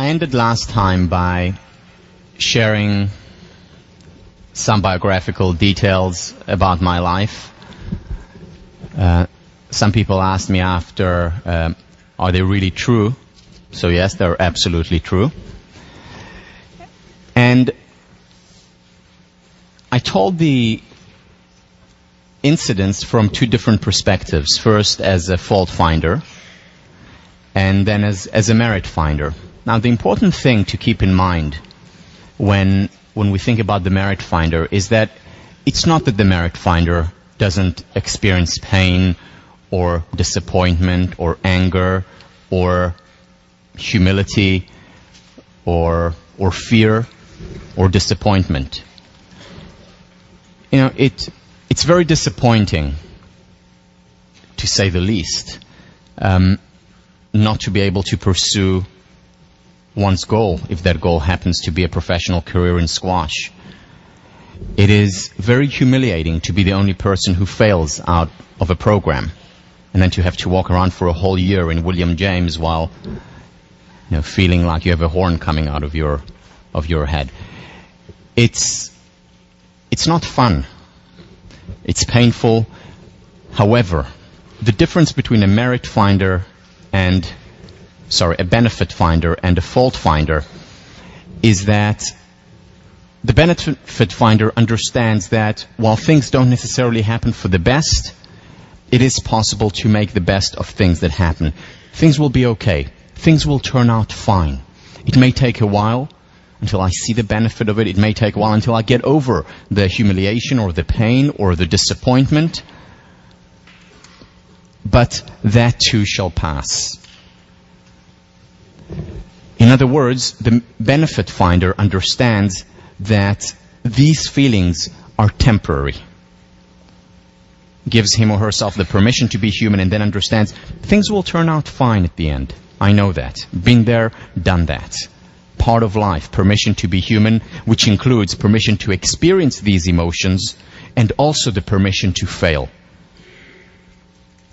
I ended last time by sharing some biographical details about my life. Some people asked me after, are they really true? So yes, they're absolutely true. And I told the incidents from two different perspectives. First as a fault finder, and then as a merit finder. Now, the important thing to keep in mind when we think about the merit finder is that it's not that the merit finder doesn't experience pain or disappointment or anger or humility or fear or disappointment. You know, it's very disappointing, to say the least, not to be able to pursue one's goal, if that goal happens to be a professional career in squash. It is very humiliating to be the only person who fails out of a program, and then to have to walk around for a whole year in William James while, you know, feeling like you have a horn coming out of your head. It's not fun. It's painful. However, the difference between a merit finder and a benefit finder and a fault finder is that the benefit finder understands that while things don't necessarily happen for the best, it is possible to make the best of things that happen. Things will be okay. Things will turn out fine. It may take a while until I see the benefit of it. It may take a while until I get over the humiliation or the pain or the disappointment. But that too shall pass. In other words, the benefit finder understands that these feelings are temporary. Gives him or herself the permission to be human, and then understands things will turn out fine at the end. I know that. Been there, done that. Part of life, permission to be human, which includes permission to experience these emotions and also the permission to fail.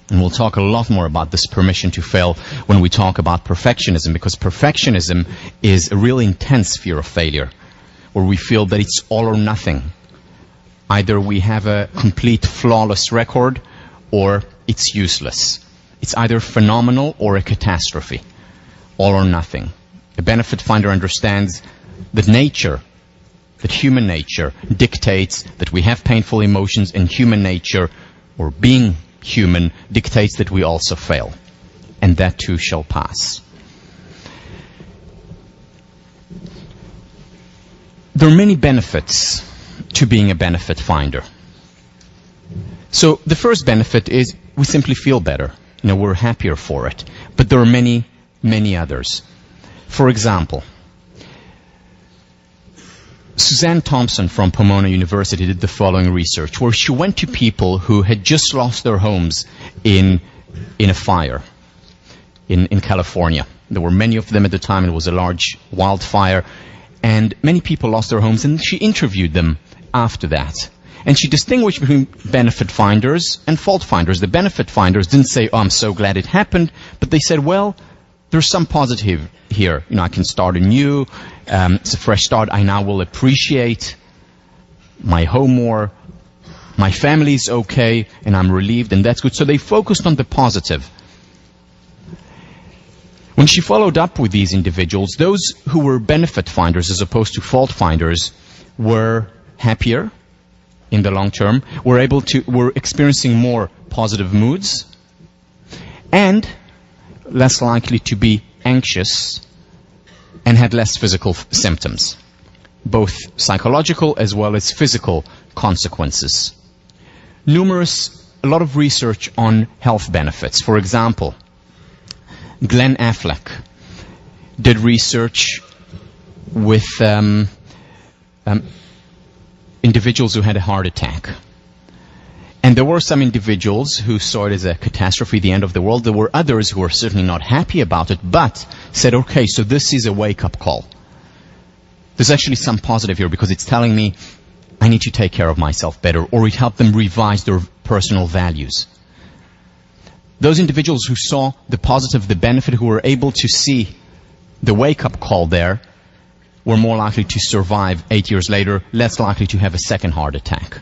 And we'll talk a lot more about this permission to fail when we talk about perfectionism, because perfectionism is a really intense fear of failure, where we feel that it's all or nothing. Either we have a complete flawless record or it's useless. It's either phenomenal or a catastrophe. All or nothing. A benefit finder understands that human nature dictates that we have painful emotions, and human nature, or being human, dictates that we also fail. And that too shall pass. There are many benefits to being a benefit finder. So the first benefit is we simply feel better. You know, we're happier for it. But there are many, many others. For example, Suzanne Thompson from Pomona University did the following research, where she went to people who had just lost their homes in a fire in California. There were many of them at the time. It was a large wildfire, and many people lost their homes, and she interviewed them after that. And she distinguished between benefit finders and fault finders. The benefit finders didn't say, oh, I'm so glad it happened, but they said, well, there's some positive here. You know, I can start anew. It's a fresh start. I now will appreciate my home more. My family's okay, and I'm relieved, and that's good. So they focused on the positive. When she followed up with these individuals, those who were benefit finders as opposed to fault finders were happier in the long term, were experiencing more positive moods, and less likely to be anxious, and had less physical symptoms, both psychological as well as physical consequences. A lot of research on health benefits. For example, Glenn Affleck did research with individuals who had a heart attack. And there were some individuals who saw it as a catastrophe, the end of the world. There were others who were certainly not happy about it, but said, okay, so this is a wake-up call. There's actually some positive here, because it's telling me I need to take care of myself better, or it helped them revise their personal values. Those individuals who saw the positive, the benefit, who were able to see the wake-up call there were more likely to survive 8 years later, less likely to have a second heart attack.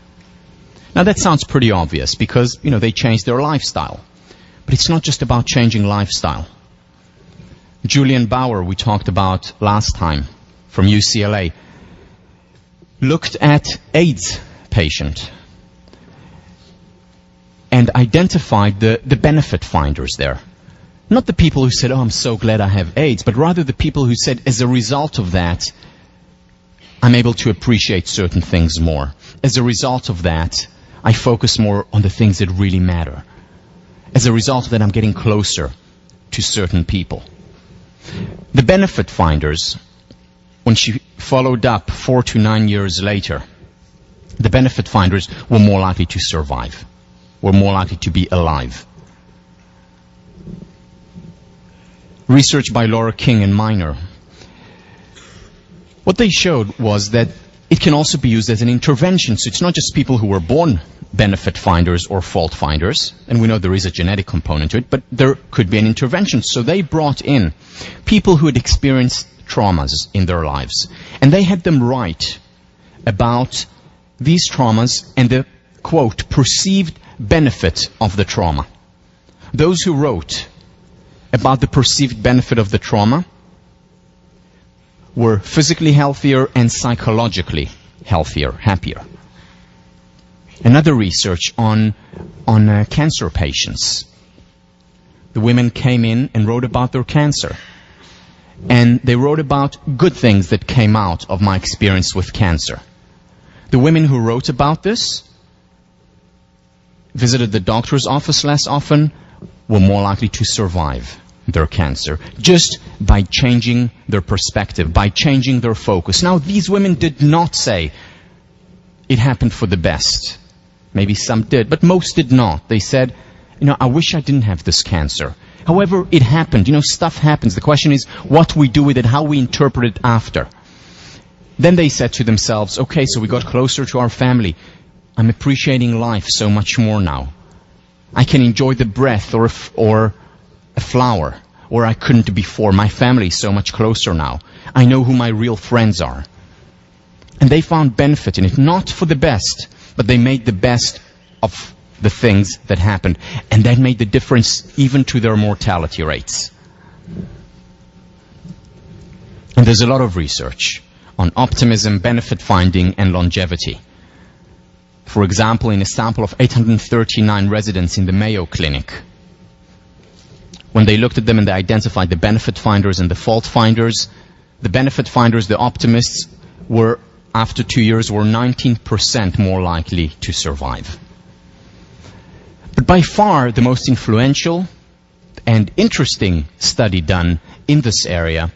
Now that sounds pretty obvious because, they changed their lifestyle. But it's not just about changing lifestyle. Julian Bauer, we talked about last time, from UCLA, looked at AIDS patient and identified the benefit finders there. Not the people who said, oh, I'm so glad I have AIDS, but rather the people who said, as a result of that, I'm able to appreciate certain things more. As a result of that, I focus more on the things that really matter. As a result of that, I'm getting closer to certain people. The benefit finders, when she followed up 4 to 9 years later, the benefit finders were more likely to survive, were more likely to be alive. Research by Laura King and Miner. What they showed was that it can also be used as an intervention. So it's not just people who were born benefit finders or fault finders, and we know there is a genetic component to it, but there could be an intervention. So they brought in people who had experienced traumas in their lives, and they had them write about these traumas and the, quote, perceived benefit of the trauma. Those who wrote about the perceived benefit of the trauma were physically healthier and psychologically healthier, happier. Another research on cancer patients. The women came in and wrote about their cancer. And they wrote about good things that came out of my experience with cancer. The women who wrote about this visited the doctor's office less often, were more likely to survive their cancer, just by changing their perspective, by changing their focus. Now, these women did not say it happened for the best. Maybe some did, but most did not. They said, I wish I didn't have this cancer. However, it happened. Stuff happens. The question is what we do with it, how we interpret it after. Then they said to themselves, okay, so we got closer to our family. I'm appreciating life so much more now. I can enjoy the breath or a flower, or I couldn't before. My family is so much closer now. I know who my real friends are. And they found benefit in it, not for the best, but they made the best of the things that happened. And that made the difference even to their mortality rates. And there's a lot of research on optimism, benefit finding, and longevity. For example, in a sample of 839 residents in the Mayo Clinic, when they looked at them and they identified the benefit finders and the fault finders, the benefit finders, the optimists, were, after 2 years, were 19% more likely to survive. But by far the most influential and interesting study done in this area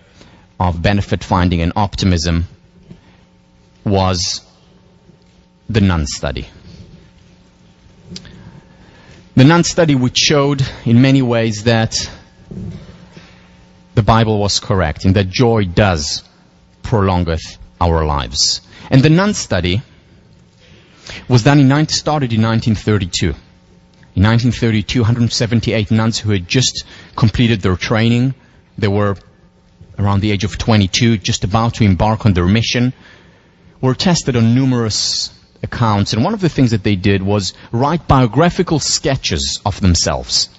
of benefit finding and optimism was the Nun study. The Nun study, which showed in many ways that the Bible was correct, and that joy does prolongeth our lives. And the Nun study was done started in 1932. In 1932, 178 nuns who had just completed their training, they were around the age of 22, just about to embark on their mission, were tested on numerous accounts, and one of the things that they did was write biographical sketches of themselves.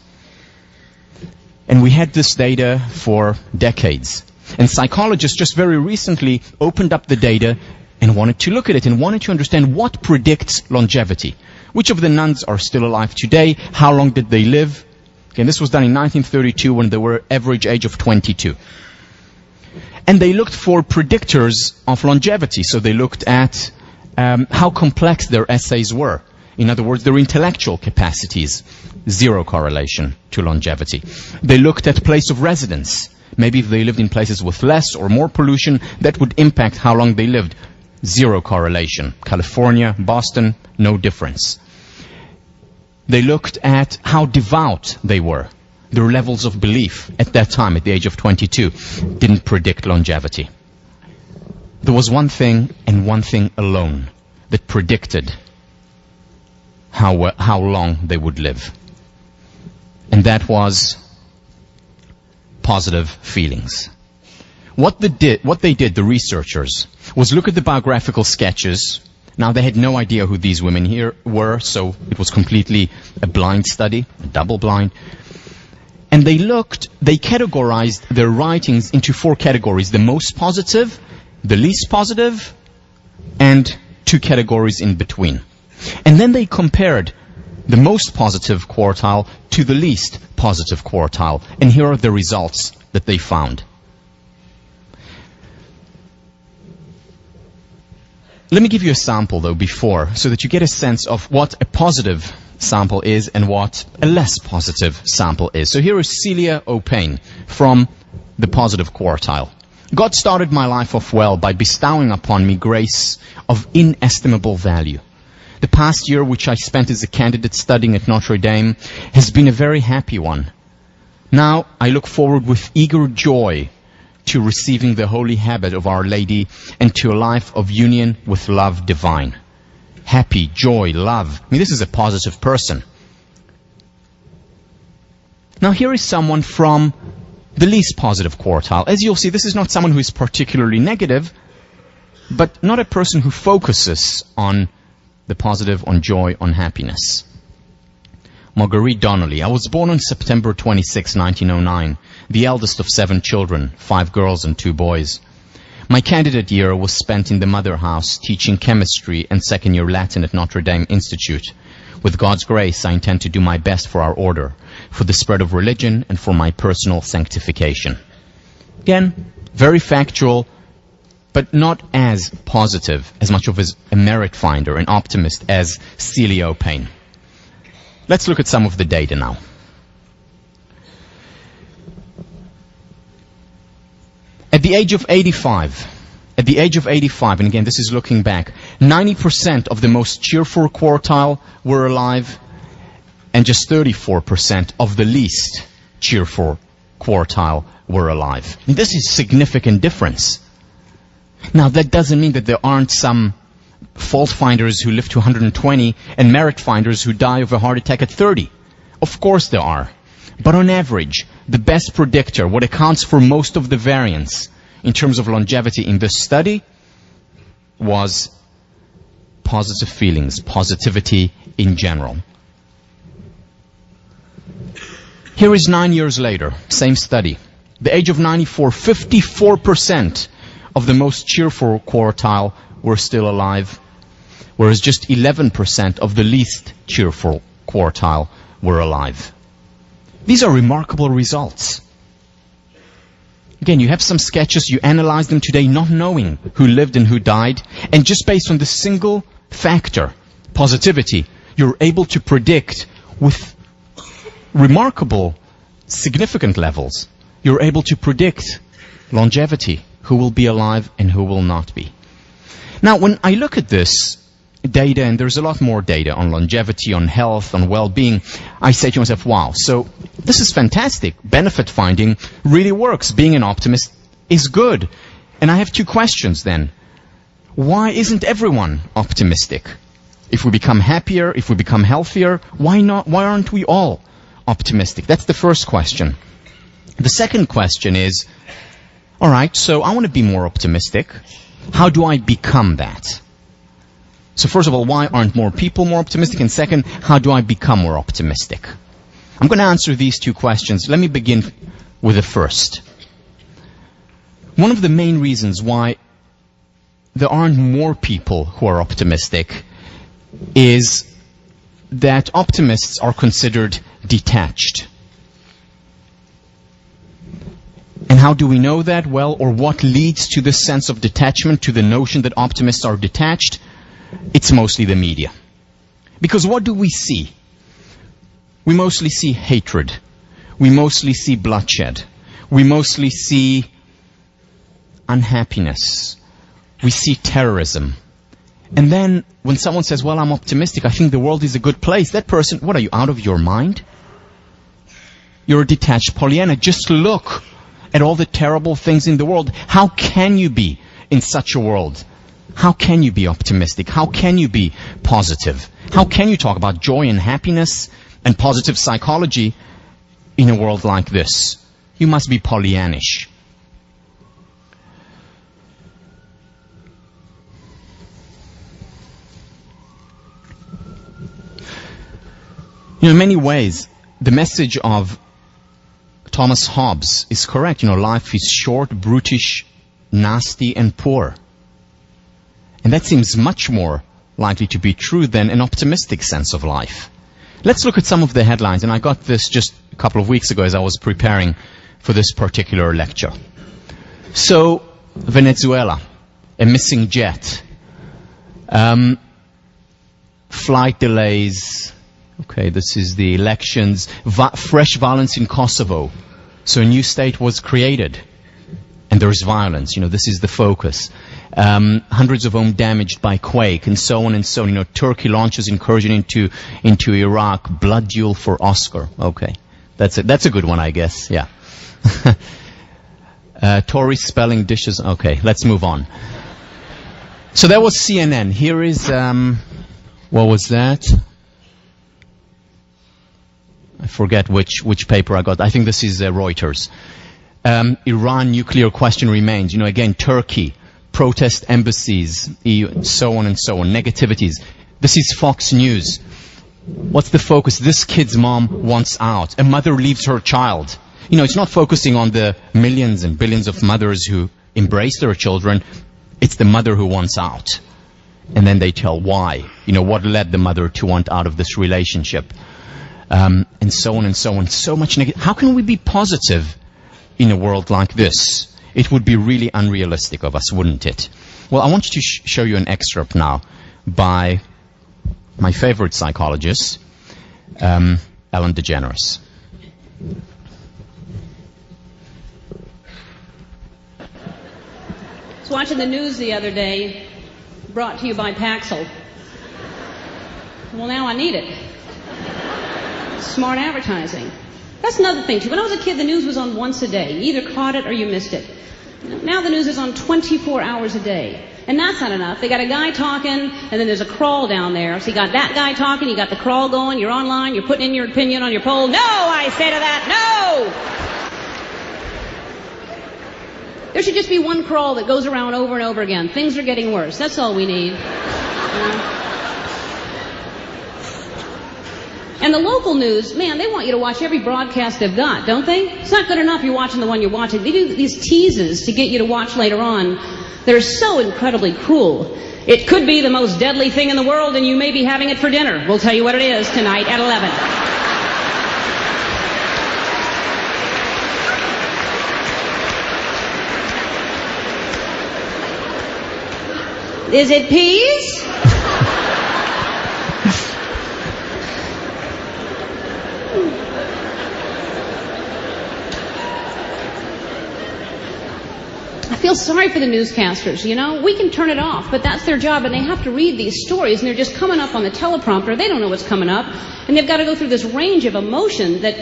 And we had this data for decades. And psychologists just very recently opened up the data and wanted to look at it and wanted to understand what predicts longevity. Which of the nuns are still alive today? How long did they live? Again, this was done in 1932 when they were average age of 22. And they looked for predictors of longevity. So they looked at how complex their essays were. In other words, their intellectual capacities. Zero correlation to longevity. They looked at place of residence. Maybe if they lived in places with less or more pollution, that would impact how long they lived. Zero correlation. California, Boston, no difference. They looked at how devout they were. Their levels of belief at that time, at the age of 22, didn't predict longevity. There was one thing, and one thing alone, that predicted how long they would live. And that was positive feelings. What they did, the researchers, was look at the biographical sketches. Now, they had no idea who these women here were, so it was completely a blind study, a double blind. And they categorized their writings into 4 categories: the most positive, the least positive, and 2 categories in between. And then they compared the most positive quartile to the least positive quartile. And here are the results that they found. Let me give you a sample, though, before, so that you get a sense of what a positive sample is and what a less positive sample is. So here is Celia O'Payne from the positive quartile. God started my life off well by bestowing upon me grace of inestimable value. The past year, which I spent as a candidate studying at Notre Dame, has been a very happy one. Now I look forward with eager joy to receiving the holy habit of Our Lady and to a life of union with love divine. Happy, joy, love. I mean, this is a positive person. Now here is someone from the least positive quartile. As you'll see, this is not someone who is particularly negative, but not a person who focuses on the positive, on joy, on happiness. Marguerite Donnelly. I was born on September 26, 1909, the eldest of 7 children, 5 girls and 2 boys. My candidate year was spent in the mother house teaching chemistry and second-year Latin at Notre Dame Institute. With God's grace, I intend to do my best for our order, for the spread of religion, and for my personal sanctification. Again, very factual, but not as positive, as much of a merit finder, an optimist, as Celia O'Payne. Let's look at some of the data now. At the age of 85, and again, this is looking back, 90% of the most cheerful quartile were alive, and just 34% of the least cheerful quartile were alive. And this is a significant difference. Now, that doesn't mean that there aren't some fault finders who live to 120 and merit finders who die of a heart attack at 30. Of course there are. But on average, the best predictor, what accounts for most of the variance in terms of longevity in this study, was positive feelings, positivity in general. Here is 9 years later, same study. The age of 94, 54% of the most cheerful quartile were still alive, whereas just 11% of the least cheerful quartile were alive. These are remarkable results. Again, you have some sketches, you analyze them today not knowing who lived and who died, and just based on the single factor, positivity, you're able to predict with remarkable, significant levels, you're able to predict longevity, who will be alive and who will not be. Now, when I look at this data, and there's a lot more data on longevity, on health, on well-being, I say to myself, wow, so this is fantastic. Benefit finding really works. Being an optimist is good. And I have 2 questions then. Why isn't everyone optimistic? If we become happier, if we become healthier, why not? Why aren't we all optimistic? That's the first question. The second question is, all right, so I want to be more optimistic. How do I become that? So first of all, why aren't more people more optimistic? And second, how do I become more optimistic? I'm going to answer these 2 questions. Let me begin with the first. One of the main reasons why there aren't more people who are optimistic is that optimists are considered detached. And how do we know that? Well, or what leads to this sense of detachment, to the notion that optimists are detached? It's mostly the media. Because what do we see? We mostly see hatred. We mostly see bloodshed. We mostly see unhappiness. We see terrorism. And then when someone says, well, I'm optimistic, I think the world is a good place, that person, what are you, out of your mind? You're a detached Pollyanna. Just look at all the terrible things in the world. How can you be in such a world? How can you be optimistic? How can you be positive? How can you talk about joy and happiness and positive psychology in a world like this? You must be Pollyannish. In many ways, the message of Thomas Hobbes is correct. Life is short, brutish, nasty, and poor. And that seems much more likely to be true than an optimistic sense of life. Let's look at some of the headlines, and I got this just a couple of weeks ago as I was preparing for this particular lecture. So, Venezuela, a missing jet, flight delays, okay, this is the elections, fresh violence in Kosovo. So a new state was created, and there is violence, this is the focus. Hundreds of homes damaged by quake, and so on and so on. Turkey launches incursion into Iraq, blood duel for Oscar. Okay, that's a good one, I guess, yeah. Tories spelling dishes, okay, let's move on. So that was CNN. Here is, what was that? I forget which paper I got. I think this is Reuters. Iran nuclear question remains. Again, Turkey, protest embassies, EU, so on and so on, negativities. This is Fox News. What's the focus? This kid's mom wants out. A mother leaves her child. It's not focusing on the millions and billions of mothers who embrace their children. It's the mother who wants out. And then they tell why. What led the mother to want out of this relationship. And so on and so on. So much negative. How can we be positive in a world like this? It would be really unrealistic of us, wouldn't it? Well, I want to show you an excerpt now by my favorite psychologist, Ellen DeGeneres. I was watching the news the other day, brought to you by Paxil. Well, now I need it. Smart advertising. That's another thing, too. When I was a kid, the news was on once a day. You either caught it or you missed it. Now the news is on 24 hours a day. And that's not enough. They got a guy talking, and then there's a crawl down there. So you got that guy talking, you got the crawl going, you're online, you're putting in your opinion on your poll. No, I say to that, no! There should just be one crawl that goes around over and over again. Things are getting worse. That's all we need. And the local news, man, they want you to watch every broadcast they've got, don't they? It's not good enough you're watching the one you're watching. They do these teases to get you to watch later on that are so incredibly cruel. It could be the most deadly thing in the world, and you may be having it for dinner. We'll tell you what it is tonight at 11. Is it peas? I feel sorry for the newscasters, We can turn it off, but that's their job, and they have to read these stories, and they're just coming up on the teleprompter. They don't know what's coming up, and they've got to go through this range of emotion that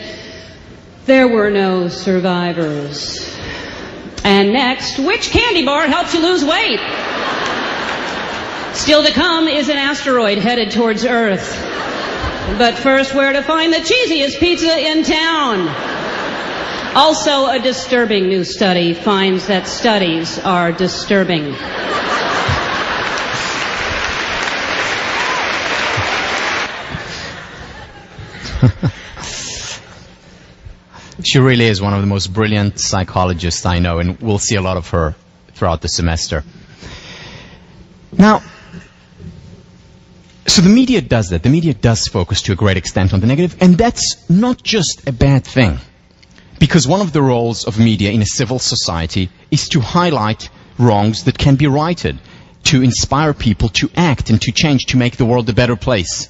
there were no survivors. And next, which candy bar helps you lose weight? Still to come is an asteroid headed towards Earth. But first, where to find the cheesiest pizza in town? Also, a disturbing new study finds that studies are disturbing. She really is one of the most brilliant psychologists I know, and we'll see a lot of her throughout the semester. Now, so the media does that. The media does focus to a great extent on the negative, and that's not just a bad thing. Because one of the roles of media in a civil society is to highlight wrongs that can be righted, to inspire people to act and to change, to make the world a better place.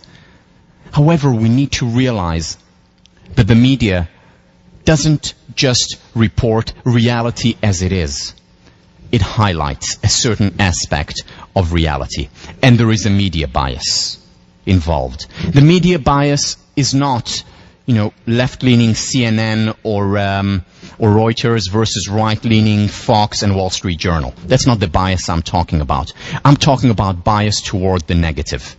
However, we need to realize that the media doesn't just report reality as it is. It highlights a certain aspect of reality. And there is a media bias involved. The media bias is not, left-leaning CNN or Reuters versus right-leaning Fox and Wall Street Journal. That's not the bias I'm talking about. I'm talking about bias toward the negative.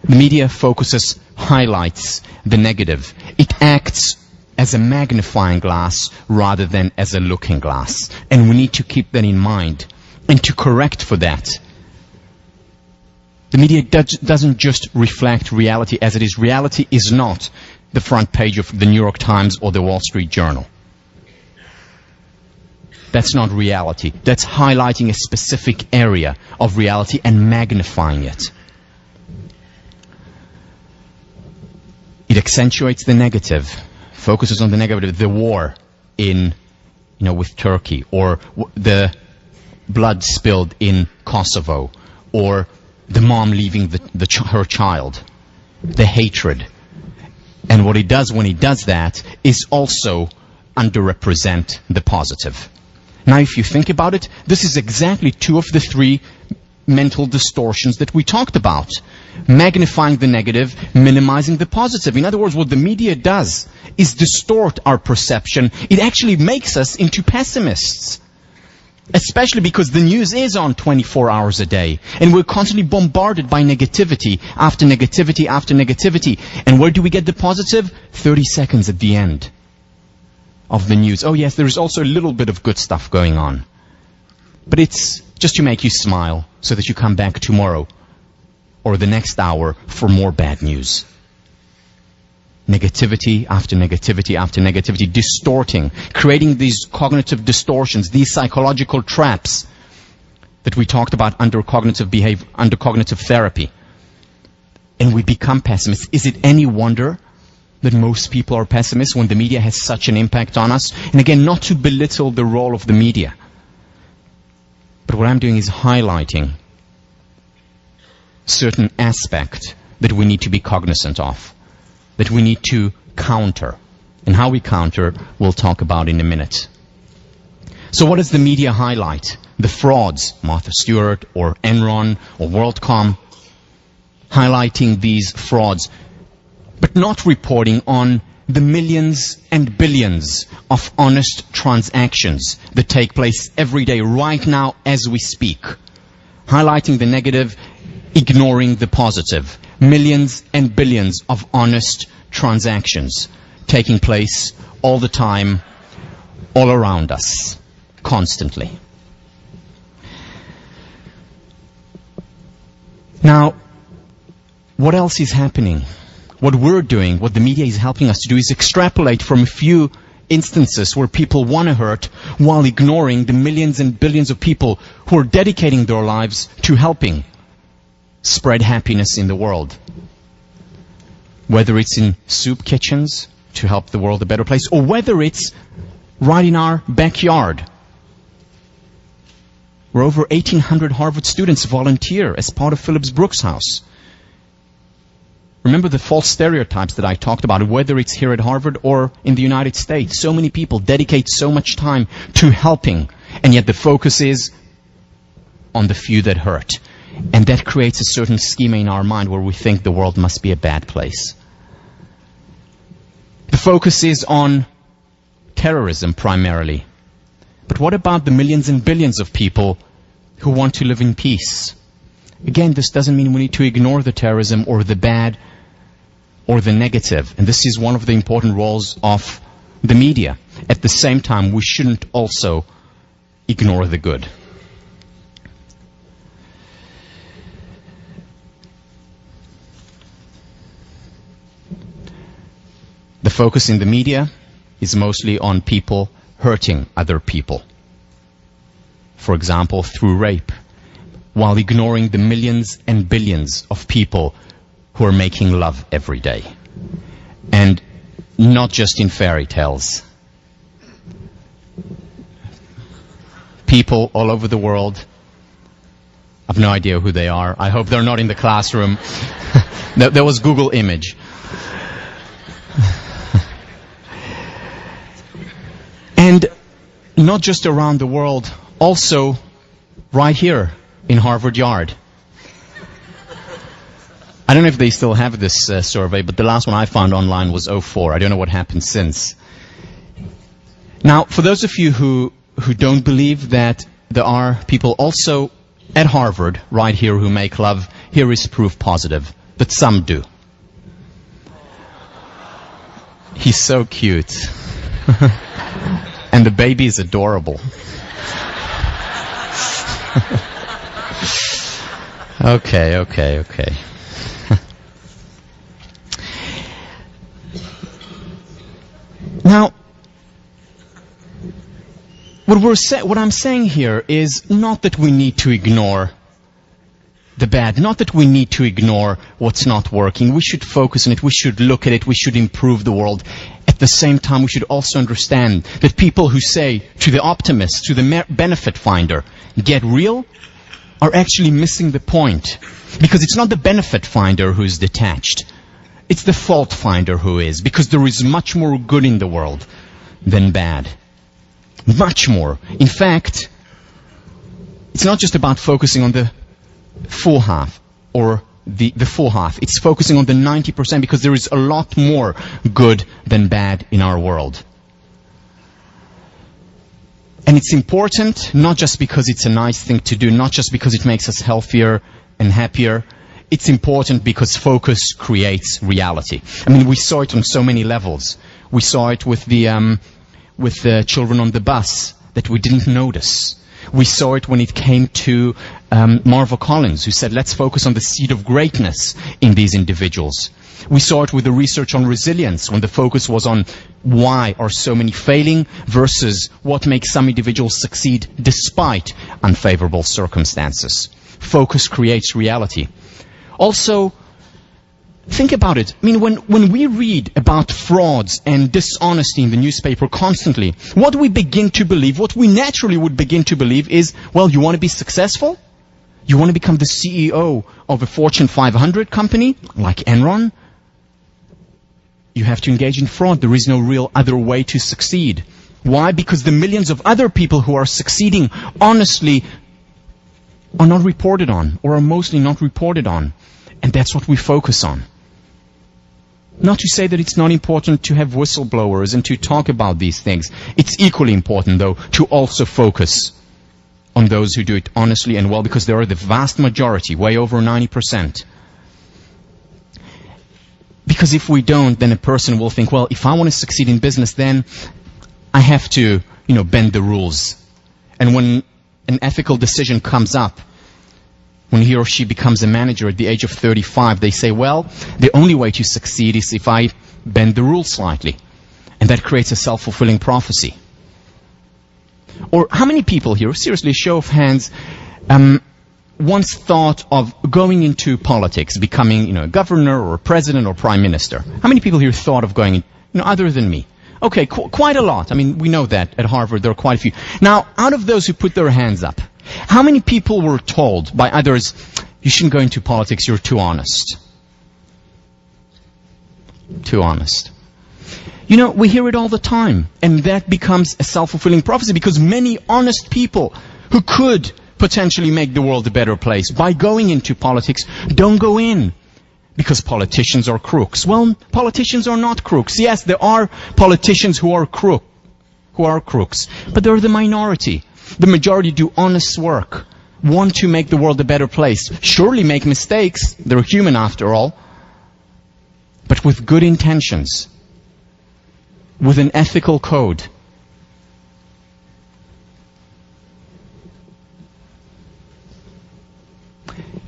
The media focuses, highlights the negative. It acts as a magnifying glass rather than as a looking glass. And we need to keep that in mind. And to correct for that, The media doesn't just reflect reality as it is. Reality is not the front page of the New York Times or the Wall Street Journal. That's not reality. That's highlighting a specific area of reality and magnifying it. It accentuates the negative, focuses on the negative, the war with Turkey, or the blood spilled in Kosovo, or the mom leaving her child, the hatred. And what he does when he does that is also underrepresent the positive. Now, if you think about it, this is exactly two of the three mental distortions that we talked about. Magnifying the negative, minimizing the positive. In other words, what the media does is distort our perception. It actually makes us into pessimists. Especially because the news is on 24 hours a day. And we're constantly bombarded by negativity after negativity after negativity. And where do we get the positive? 30 seconds at the end of the news. Oh yes, there is also a little bit of good stuff going on. But it's just to make you smile so that you come back tomorrow or the next hour for more bad news. Negativity after negativity after negativity, distorting, creating these cognitive distortions, these psychological traps that we talked about under cognitive behavior, under cognitive therapy. And we become pessimists. Is it any wonder that most people are pessimists when the media has such an impact on us? And again, not to belittle the role of the media. But what I'm doing is highlighting certain aspect that we need to be cognizant of, that we need to counter. And how we counter, we'll talk about in a minute. So what does the media highlight? The frauds, Martha Stewart or Enron or WorldCom, highlighting these frauds, but not reporting on the millions and billions of honest transactions that take place every day, right now as we speak. Highlighting the negative, ignoring the positive. Millions and billions of honest transactions taking place all the time, all around us, constantly. Now, what else is happening? What we're doing, what the media is helping us to do, is extrapolate from a few instances where people want to hurt while ignoring the millions and billions of people who are dedicating their lives to helping spread happiness in the world. Whether it's in soup kitchens to help the world a better place, or whether it's right in our backyard, where over 1,800 Harvard students volunteer as part of Phillips Brooks House. Remember the false stereotypes that I talked about, whether it's here at Harvard or in the United States. So many people dedicate so much time to helping, and yet the focus is on the few that hurt. And that creates a certain schema in our mind where we think the world must be a bad place. The focus is on terrorism primarily. But what about the millions and billions of people who want to live in peace? Again, this doesn't mean we need to ignore the terrorism or the bad or the negative. And this is one of the important roles of the media. At the same time, we shouldn't also ignore the good. The focus in the media is mostly on people hurting other people. For example, through rape, while ignoring the millions and billions of people who are making love every day. And not just in fairy tales. People all over the world, I've no idea who they are. I hope they're not in the classroom. There was Google image. And not just around the world, also right here in Harvard Yard. I don't know if they still have this survey, but the last one I found online was 2004. I don't know what happened since. Now, for those of you who don't believe that there are people also at Harvard right here who make love, here is proof positive that some do. He's so cute. And the baby is adorable. Okay. Now, what I'm saying here is not that we need to ignore the bad, not that we need to ignore what's not working. We should focus on it, we should look at it, we should improve the world. At the same time, we should also understand that people who say to the optimist, to the benefit finder, get real, are actually missing the point. Because it's not the benefit finder who is detached. It's the fault finder who is. Because there is much more good in the world than bad. Much more. In fact, it's not just about focusing on the full half or the full half. It's focusing on the 90% because there is a lot more good than bad in our world. And it's important not just because it's a nice thing to do, not just because it makes us healthier and happier. It's important because focus creates reality. I mean, we saw it on so many levels. We saw it with the children on the bus that we didn't notice. We saw it when it came to Marva Collins, who said, let's focus on the seed of greatness in these individuals. We saw it with the research on resilience, when the focus was on why are so many failing versus what makes some individuals succeed despite unfavorable circumstances. Focus creates reality. Also, think about it. I mean, when we read about frauds and dishonesty in the newspaper constantly, what we begin to believe, what we naturally would begin to believe is, well, you want to be successful? You want to become the CEO of a Fortune 500 company like Enron? You have to engage in fraud. There is no real other way to succeed. Why? Because the millions of other people who are succeeding honestly are not reported on, or are mostly not reported on. And that's what we focus on. Not to say that it's not important to have whistleblowers and to talk about these things. It's equally important, though, to also focus on those who do it honestly and well, because they are the vast majority, way over 90%. Because if we don't, then a person will think, well, if I want to succeed in business, then I have to, bend the rules. And when an ethical decision comes up, when he or she becomes a manager at the age of 35, they say, well, the only way to succeed is if I bend the rules slightly. And that creates a self-fulfilling prophecy. Or how many people here, seriously, show of hands, once thought of going into politics, becoming, a governor or a president or prime minister? How many people here thought of going, other than me? Okay, quite a lot. I mean, we know that at Harvard there are quite a few. Now, out of those who put their hands up, how many people were told by others, you shouldn't go into politics, you're too honest? Too honest. We hear it all the time, and that becomes a self-fulfilling prophecy because many honest people who could potentially make the world a better place by going into politics don't go in because politicians are crooks. Well, politicians are not crooks. Yes, there are politicians who are crooks, but they're the minority. The majority do honest work, want to make the world a better place, surely make mistakes, they're human after all, but with good intentions, with an ethical code.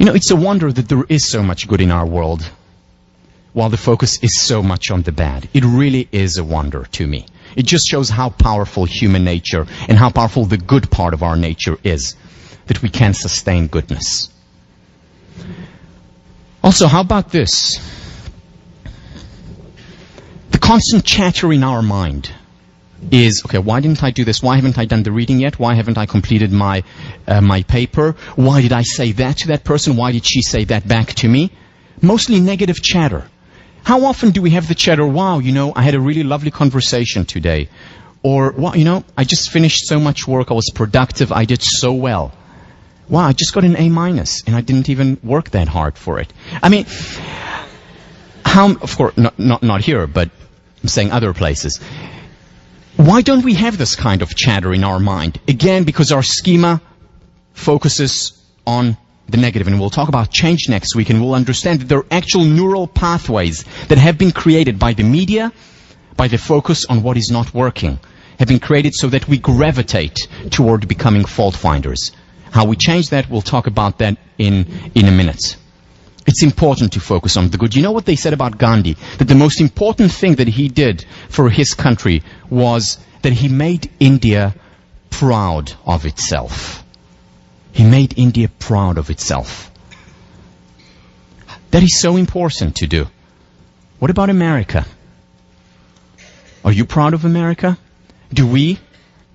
It's a wonder that there is so much good in our world, while the focus is so much on the bad. It really is a wonder to me. It just shows how powerful human nature and how powerful the good part of our nature is, that we can sustain goodness. Also, how about this? The constant chatter in our mind is, okay, why didn't I do this? Why haven't I done the reading yet? Why haven't I completed my paper? Why did I say that to that person? Why did she say that back to me? Mostly negative chatter. How often do we have the chatter, wow, I had a really lovely conversation today. Or, wow, I just finished so much work, I was productive, I did so well. Wow, I just got an A-, and I didn't even work that hard for it. I mean, of course, not here, but I'm saying other places. Why don't we have this kind of chatter in our mind? Again, because our schema focuses on the negative, and we'll talk about change next week, and we'll understand that there are actual neural pathways that have been created by the media, by the focus on what is not working, have been created so that we gravitate toward becoming fault finders. How we change that, we'll talk about that in a minute. It's important to focus on the good. You know what they said about Gandhi? That the most important thing that he did for his country was that he made India proud of itself. He made India proud of itself. That is so important to do. What about America? Are you proud of America? Do we,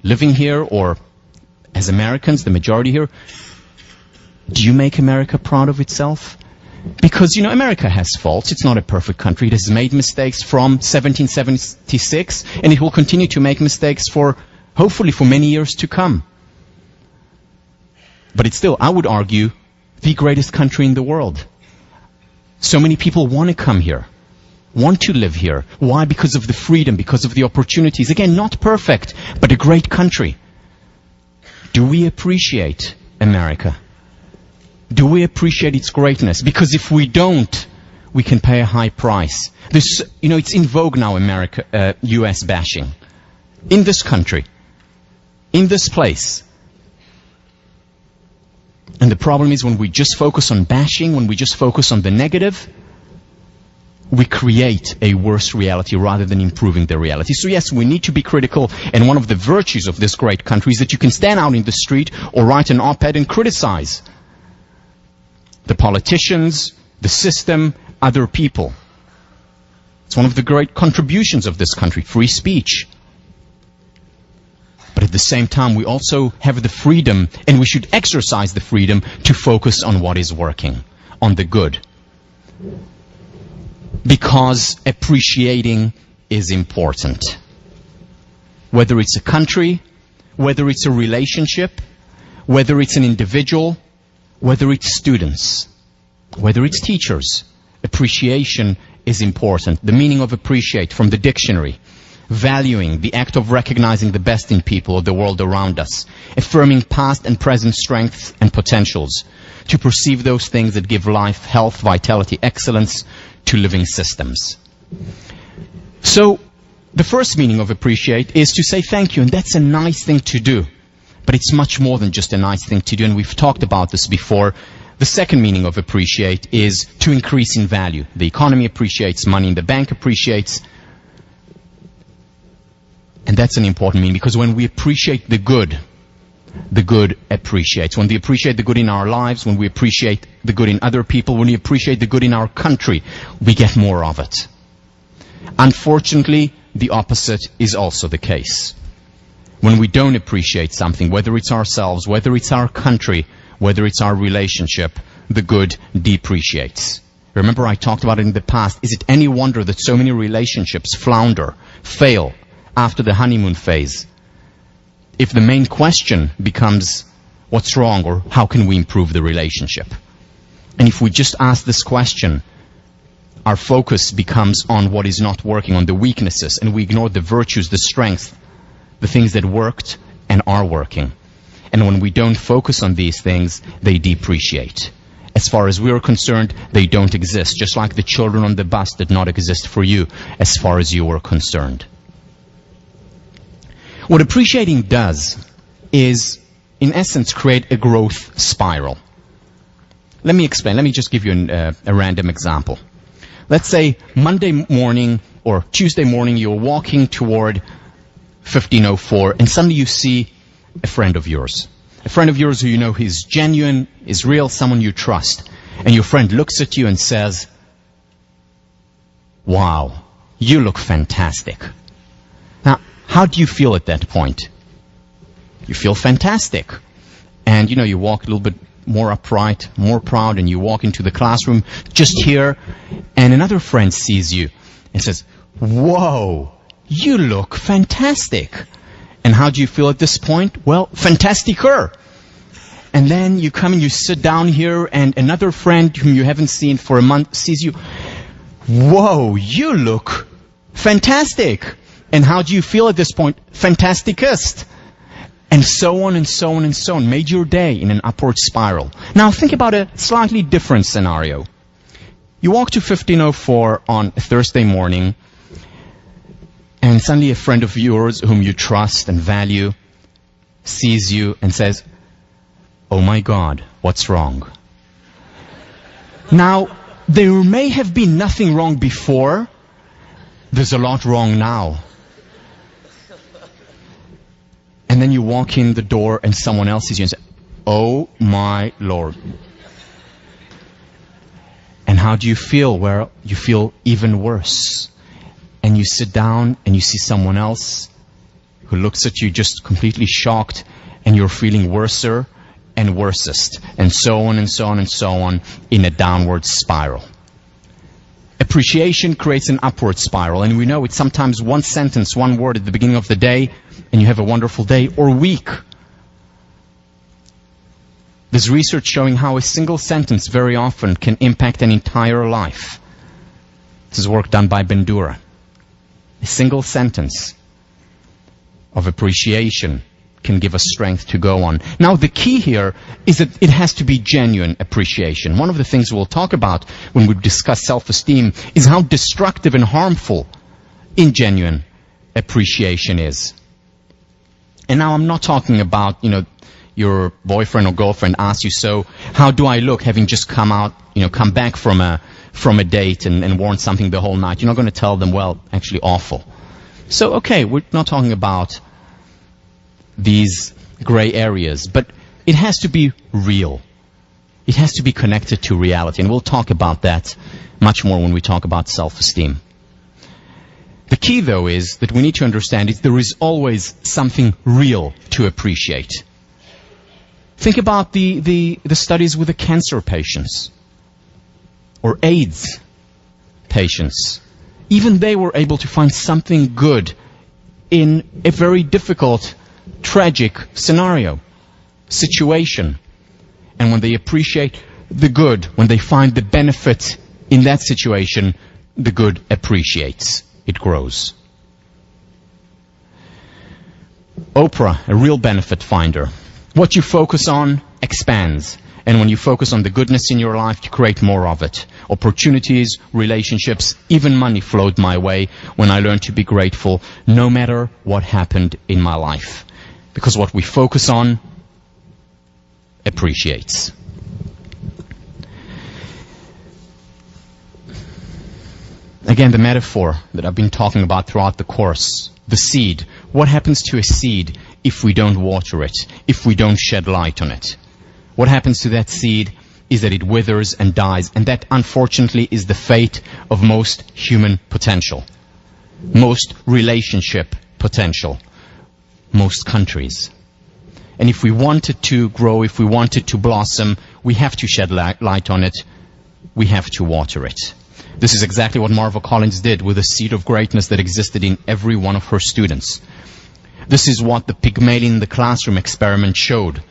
living here or as Americans, the majority here, do you make America proud of itself? Because, America has faults. It's not a perfect country. It has made mistakes from 1776, and it will continue to make mistakes hopefully for many years to come. But it's still, I would argue, the greatest country in the world. So many people want to come here, want to live here. Why? Because of the freedom, because of the opportunities. Again, not perfect, but a great country. Do we appreciate America? Do we appreciate its greatness? Because if we don't, we can pay a high price. It's in vogue now, US bashing. In this country. In this place. And the problem is when we just focus on bashing, when we just focus on the negative, we create a worse reality rather than improving the reality. So yes, we need to be critical, and one of the virtues of this great country is that you can stand out in the street or write an op-ed and criticize the politicians, the system, other people. It's one of the great contributions of this country, free speech. But at the same time, we also have the freedom, and we should exercise the freedom to focus on what is working, on the good. Because appreciating is important. Whether it's a country, whether it's a relationship, whether it's an individual, whether it's students, whether it's teachers, appreciation is important. The meaning of appreciate from the dictionary: valuing, the act of recognizing the best in people or the world around us, affirming past and present strengths and potentials, to perceive those things that give life, health, vitality, excellence to living systems. So, the first meaning of appreciate is to say thank you, and that's a nice thing to do. But it's much more than just a nice thing to do, and we've talked about this before. The second meaning of appreciate is to increase in value. The economy appreciates, money in the bank appreciates. And that's an important meaning, because when we appreciate the good appreciates. When we appreciate the good in our lives, when we appreciate the good in other people, when we appreciate the good in our country, we get more of it. Unfortunately, the opposite is also the case. When we don't appreciate something, whether it's ourselves, whether it's our country, whether it's our relationship, the good depreciates. Remember, I talked about it in the past. Is it any wonder that so many relationships flounder, fail after the honeymoon phase? If the main question becomes, what's wrong, or how can we improve the relationship? And if we just ask this question, our focus becomes on what is not working, on the weaknesses, and we ignore the virtues, the strengths, the things that worked and are working. And when we don't focus on these things, they depreciate. As far as we are concerned, they don't exist, just like the children on the bus did not exist for you as far as you were concerned. What appreciating does is, in essence, create a growth spiral. Let me explain. Let me just give you a random example. Let's say Monday morning or Tuesday morning you're walking toward 1504 and suddenly you see a friend of yours. A friend of yours who you know is genuine, is real, someone you trust. And your friend looks at you and says, "Wow, you look fantastic." Now, how do you feel at that point? You feel fantastic. And you walk a little bit more upright, more proud, and you walk into the classroom just here, and another friend sees you and says, "Whoa, you look fantastic." And how do you feel at this point? Well, fantasticer. And then you come and you sit down here, and another friend whom you haven't seen for a month sees you, "Whoa, you look fantastic." And how do you feel at this point? Fantasticest. And so on and so on and so on. Made your day in an upward spiral. Now think about a slightly different scenario. You walk to 1504 on a Thursday morning, and suddenly a friend of yours whom you trust and value sees you and says, oh my God, what's wrong? Now, there may have been nothing wrong before. There's a lot wrong now. And then you walk in the door and someone else sees you and says, oh my Lord. And how do you feel? Well, you feel even worse. And you sit down and you see someone else who looks at you just completely shocked, and you're feeling worser and worsest, and so on and so on and so on, in a downward spiral. Appreciation creates an upward spiral, and we know it's sometimes one sentence, one word at the beginning of the day, and you have a wonderful day or week. There's research showing how a single sentence very often can impact an entire life. This is work done by Bandura. A single sentence of appreciation can give us strength to go on. Now, the key here is that it has to be genuine appreciation. One of the things we'll talk about when we discuss self-esteem is how destructive and harmful ingenuine appreciation is. And now I'm not talking about, your boyfriend or girlfriend asks you, so how do I look, having just come back from a date and worn something the whole night. You're not going to tell them, well, actually awful. So, okay, we're not talking about these gray areas, but it has to be real. It has to be connected to reality, and we'll talk about that much more when we talk about self-esteem. The key, though, is that we need to understand is there is always something real to appreciate. Think about the studies with the cancer patients or AIDS patients. Even they were able to find something good in a very difficult, tragic situation. And when they appreciate the good, when they find the benefit in that situation, the good appreciates. It grows. Oprah, a real benefit finder. What you focus on expands. And when you focus on the goodness in your life, you create more of it. Opportunities, relationships, even money flowed my way when I learned to be grateful no matter what happened in my life. Because what we focus on appreciates. Again, the metaphor that I've been talking about throughout the course, the seed. What happens to a seed if we don't water it, if we don't shed light on it? What happens to that seed is that it withers and dies, and that, unfortunately, is the fate of most human potential, most relationship potential, most countries. And if we want it to grow, if we want it to blossom, we have to shed light on it, we have to water it. This is exactly what Marva Collins did with the seed of greatness that existed in every one of her students. This is what the Pygmalion in the classroom experiment showed,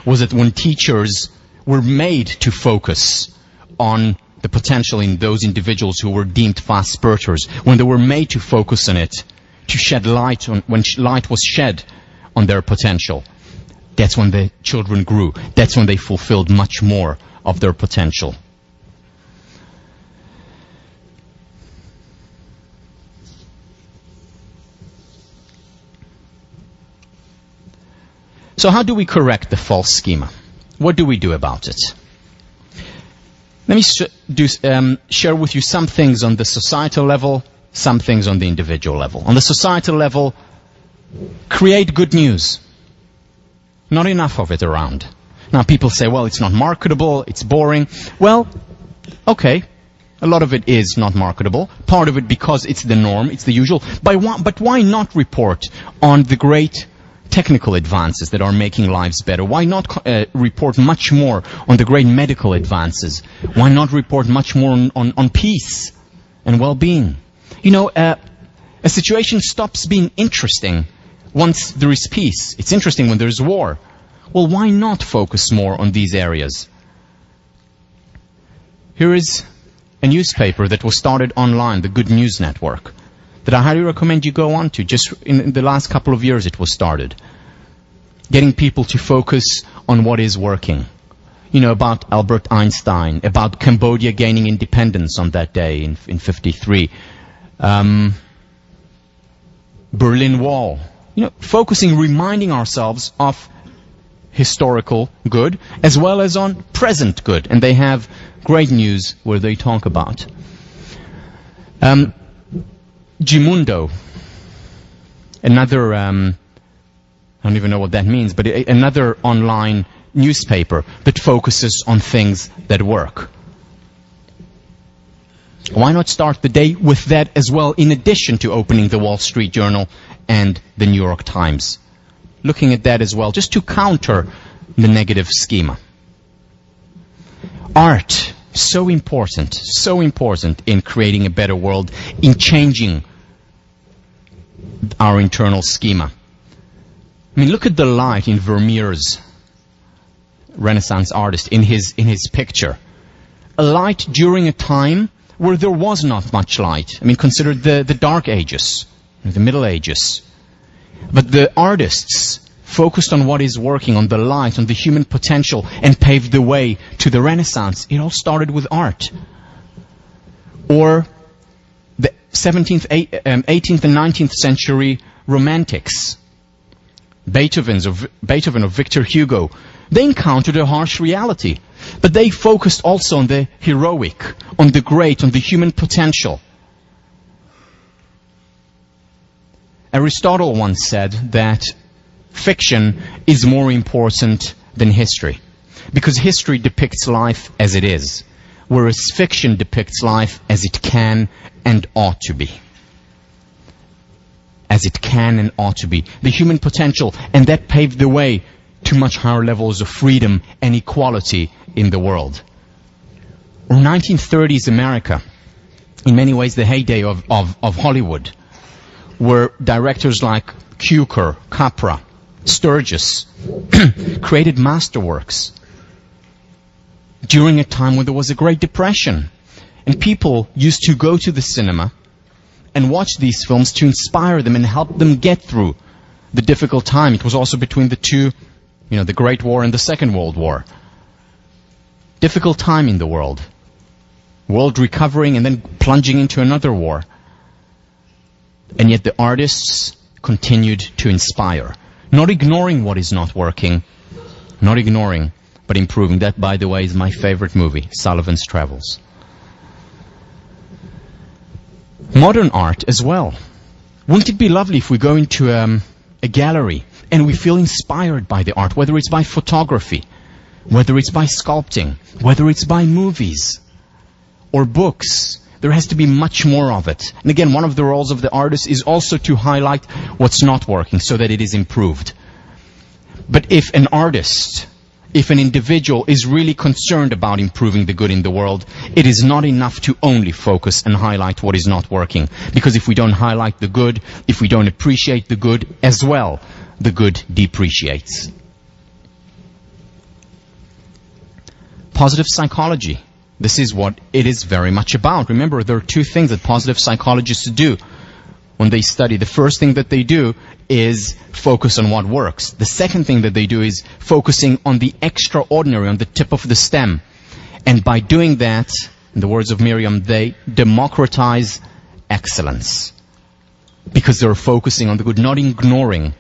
was that when teachers were made to focus on the potential in those individuals who were deemed fast spurters, when they were made to focus on it, to shed light on, when light was shed on their potential, that's when the children grew. That's when they fulfilled much more of their potential. So how do we correct the false schema? What do we do about it? Let me share with you some things on the societal level, some things on the individual level. On the societal level, create good news. Not enough of it around. Now people say, well, it's not marketable, it's boring. Well, okay, a lot of it is not marketable. Part of it because it's the norm, it's the usual. But why not report on the great technical advances that are making lives better? Why not report much more on the great medical advances? Why not report much more on peace and well-being? A situation stops being interesting once there is peace. It's interesting when there's war. Well, why not focus more on these areas? Here is a newspaper that was started online, the Good News Network, that I highly recommend you go on to. Just in the last couple of years it was started. Getting people to focus on what is working. About Albert Einstein, about Cambodia gaining independence on that day in 1953. Berlin Wall. Focusing, reminding ourselves of historical good as well as on present good. And they have great news where they talk about. Gimundo, another, I don't even know what that means, but another online newspaper that focuses on things that work. Why not start the day with that as well, in addition to opening the Wall Street Journal and the New York Times? Looking at that as well, just to counter the negative schema. Art, so important in creating a better world, in changing our internal schema. I mean, look at the light in Vermeer's Renaissance artist, in his picture. A light during a time where there was not much light. I mean, consider the Dark Ages, the Middle Ages. But the artists focused on what is working, on the light, on the human potential, and paved the way to the Renaissance. It all started with art. Or the 17th, 18th and 19th century romantics. Beethoven or Victor Hugo. They encountered a harsh reality, but they focused also on the heroic, on the great, on the human potential. Aristotle once said that fiction is more important than history, because history depicts life as it is, whereas fiction depicts life as it can and ought to be. As it can and ought to be. The human potential, and that paved the way to much higher levels of freedom and equality in the world. Or 1930s America, in many ways the heyday of Hollywood, where directors like Cukor, Capra, Sturgis created masterworks during a time when there was a Great Depression. And people used to go to the cinema and watch these films to inspire them and help them get through the difficult time. It was also between the two, the Great War and the Second World War. Difficult time in the world. World recovering and then plunging into another war. And yet the artists continued to inspire. Not ignoring what is not working. Not ignoring, but improving. That, by the way, is my favorite movie, Sullivan's Travels. Modern art as well. Wouldn't it be lovely if we go into a gallery and we feel inspired by the art, whether it's by photography, whether it's by sculpting, whether it's by movies or books. There has to be much more of it. And again, one of the roles of the artist is also to highlight what's not working so that it is improved. But if an artist, if an individual is really concerned about improving the good in the world, it is not enough to only focus and highlight what is not working. Because if we don't highlight the good, if we don't appreciate the good as well, the good depreciates. Positive psychology. This is what it is very much about. Remember, there are two things that positive psychologists do when they study. The first thing that they do is focus on what works. The second thing that they do is focusing on the extraordinary, on the tip of the stem. And by doing that, in the words of Miriam, they democratize excellence. Because they're focusing on the good, not ignoring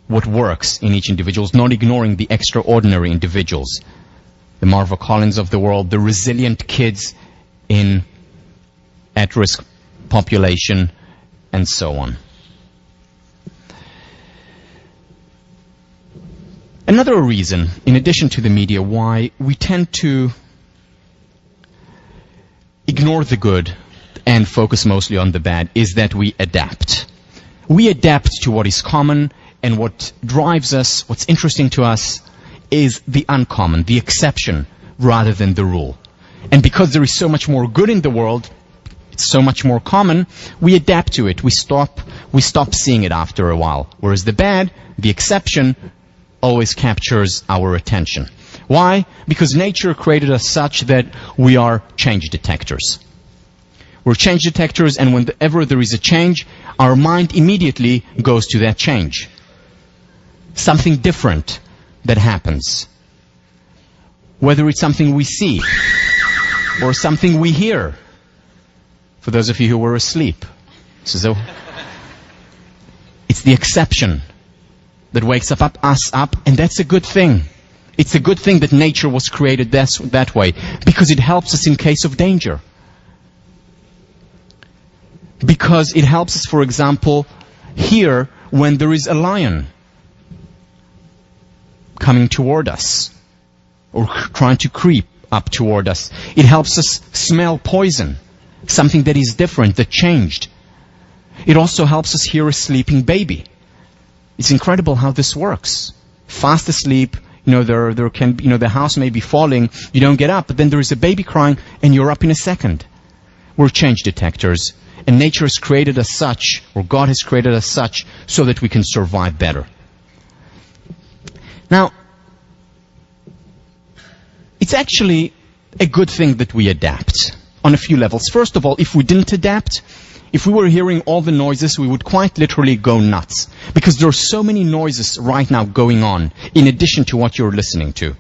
what works in each individual, not ignoring the extraordinary individuals. The Marva Collins of the world, the resilient kids in at-risk population, and so on. Another reason, in addition to the media, why we tend to ignore the good and focus mostly on the bad is that we adapt. We adapt to what is common, and what drives us, what's interesting to us, is the uncommon, the exception, rather than the rule. And because there is so much more good in the world, it's so much more common, we adapt to it. We stop seeing it after a while. Whereas the bad, the exception, always captures our attention. Why? Because nature created us such that we are change detectors. We're change detectors, and whenever there is a change, our mind immediately goes to that change. Something different that happens. Whether it's something we see or something we hear. For those of you who were asleep. It's the exception that wakes us up, and that's a good thing. It's a good thing that nature was created that way, because it helps us in case of danger. Because it helps us, for example, here when there is a lion coming toward us, or trying to creep up toward us. It helps us smell poison, something that is different, that changed. It also helps us hear a sleeping baby. It's incredible how this works. Fast asleep, there can be, the house may be falling, you don't get up, but then there is a baby crying, and you're up in a second. We're change detectors, and nature has created us such, or God has created us such, so that we can survive better. Now, it's actually a good thing that we adapt on a few levels. First of all, if we didn't adapt, if we were hearing all the noises, we would quite literally go nuts. Because there are so many noises right now going on, in addition to what you're listening to.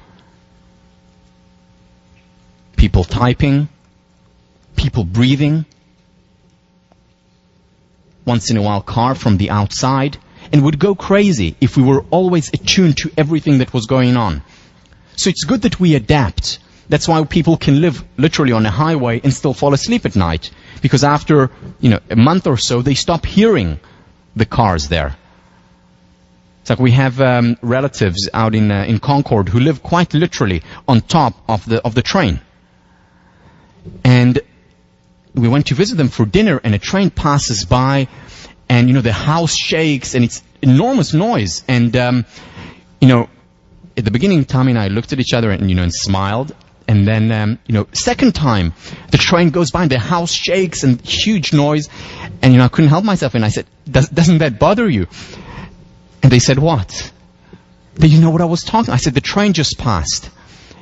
People typing, people breathing, once in a while car from the outside, and would go crazy if we were always attuned to everything that was going on. So it's good that we adapt. That's why people can live literally on a highway and still fall asleep at night. Because after, a month or so, they stop hearing the cars there. It's like we have relatives out in Concord who live quite literally on top of the train. And we went to visit them for dinner, and a train passes by, and the house shakes, and it's enormous noise. And at the beginning, Tommy and I looked at each other and smiled. And then, second time, the train goes by and the house shakes and huge noise. And, I couldn't help myself. And I said, doesn't that bother you? And they said, what? They didn't know what I was talking. I said, the train just passed.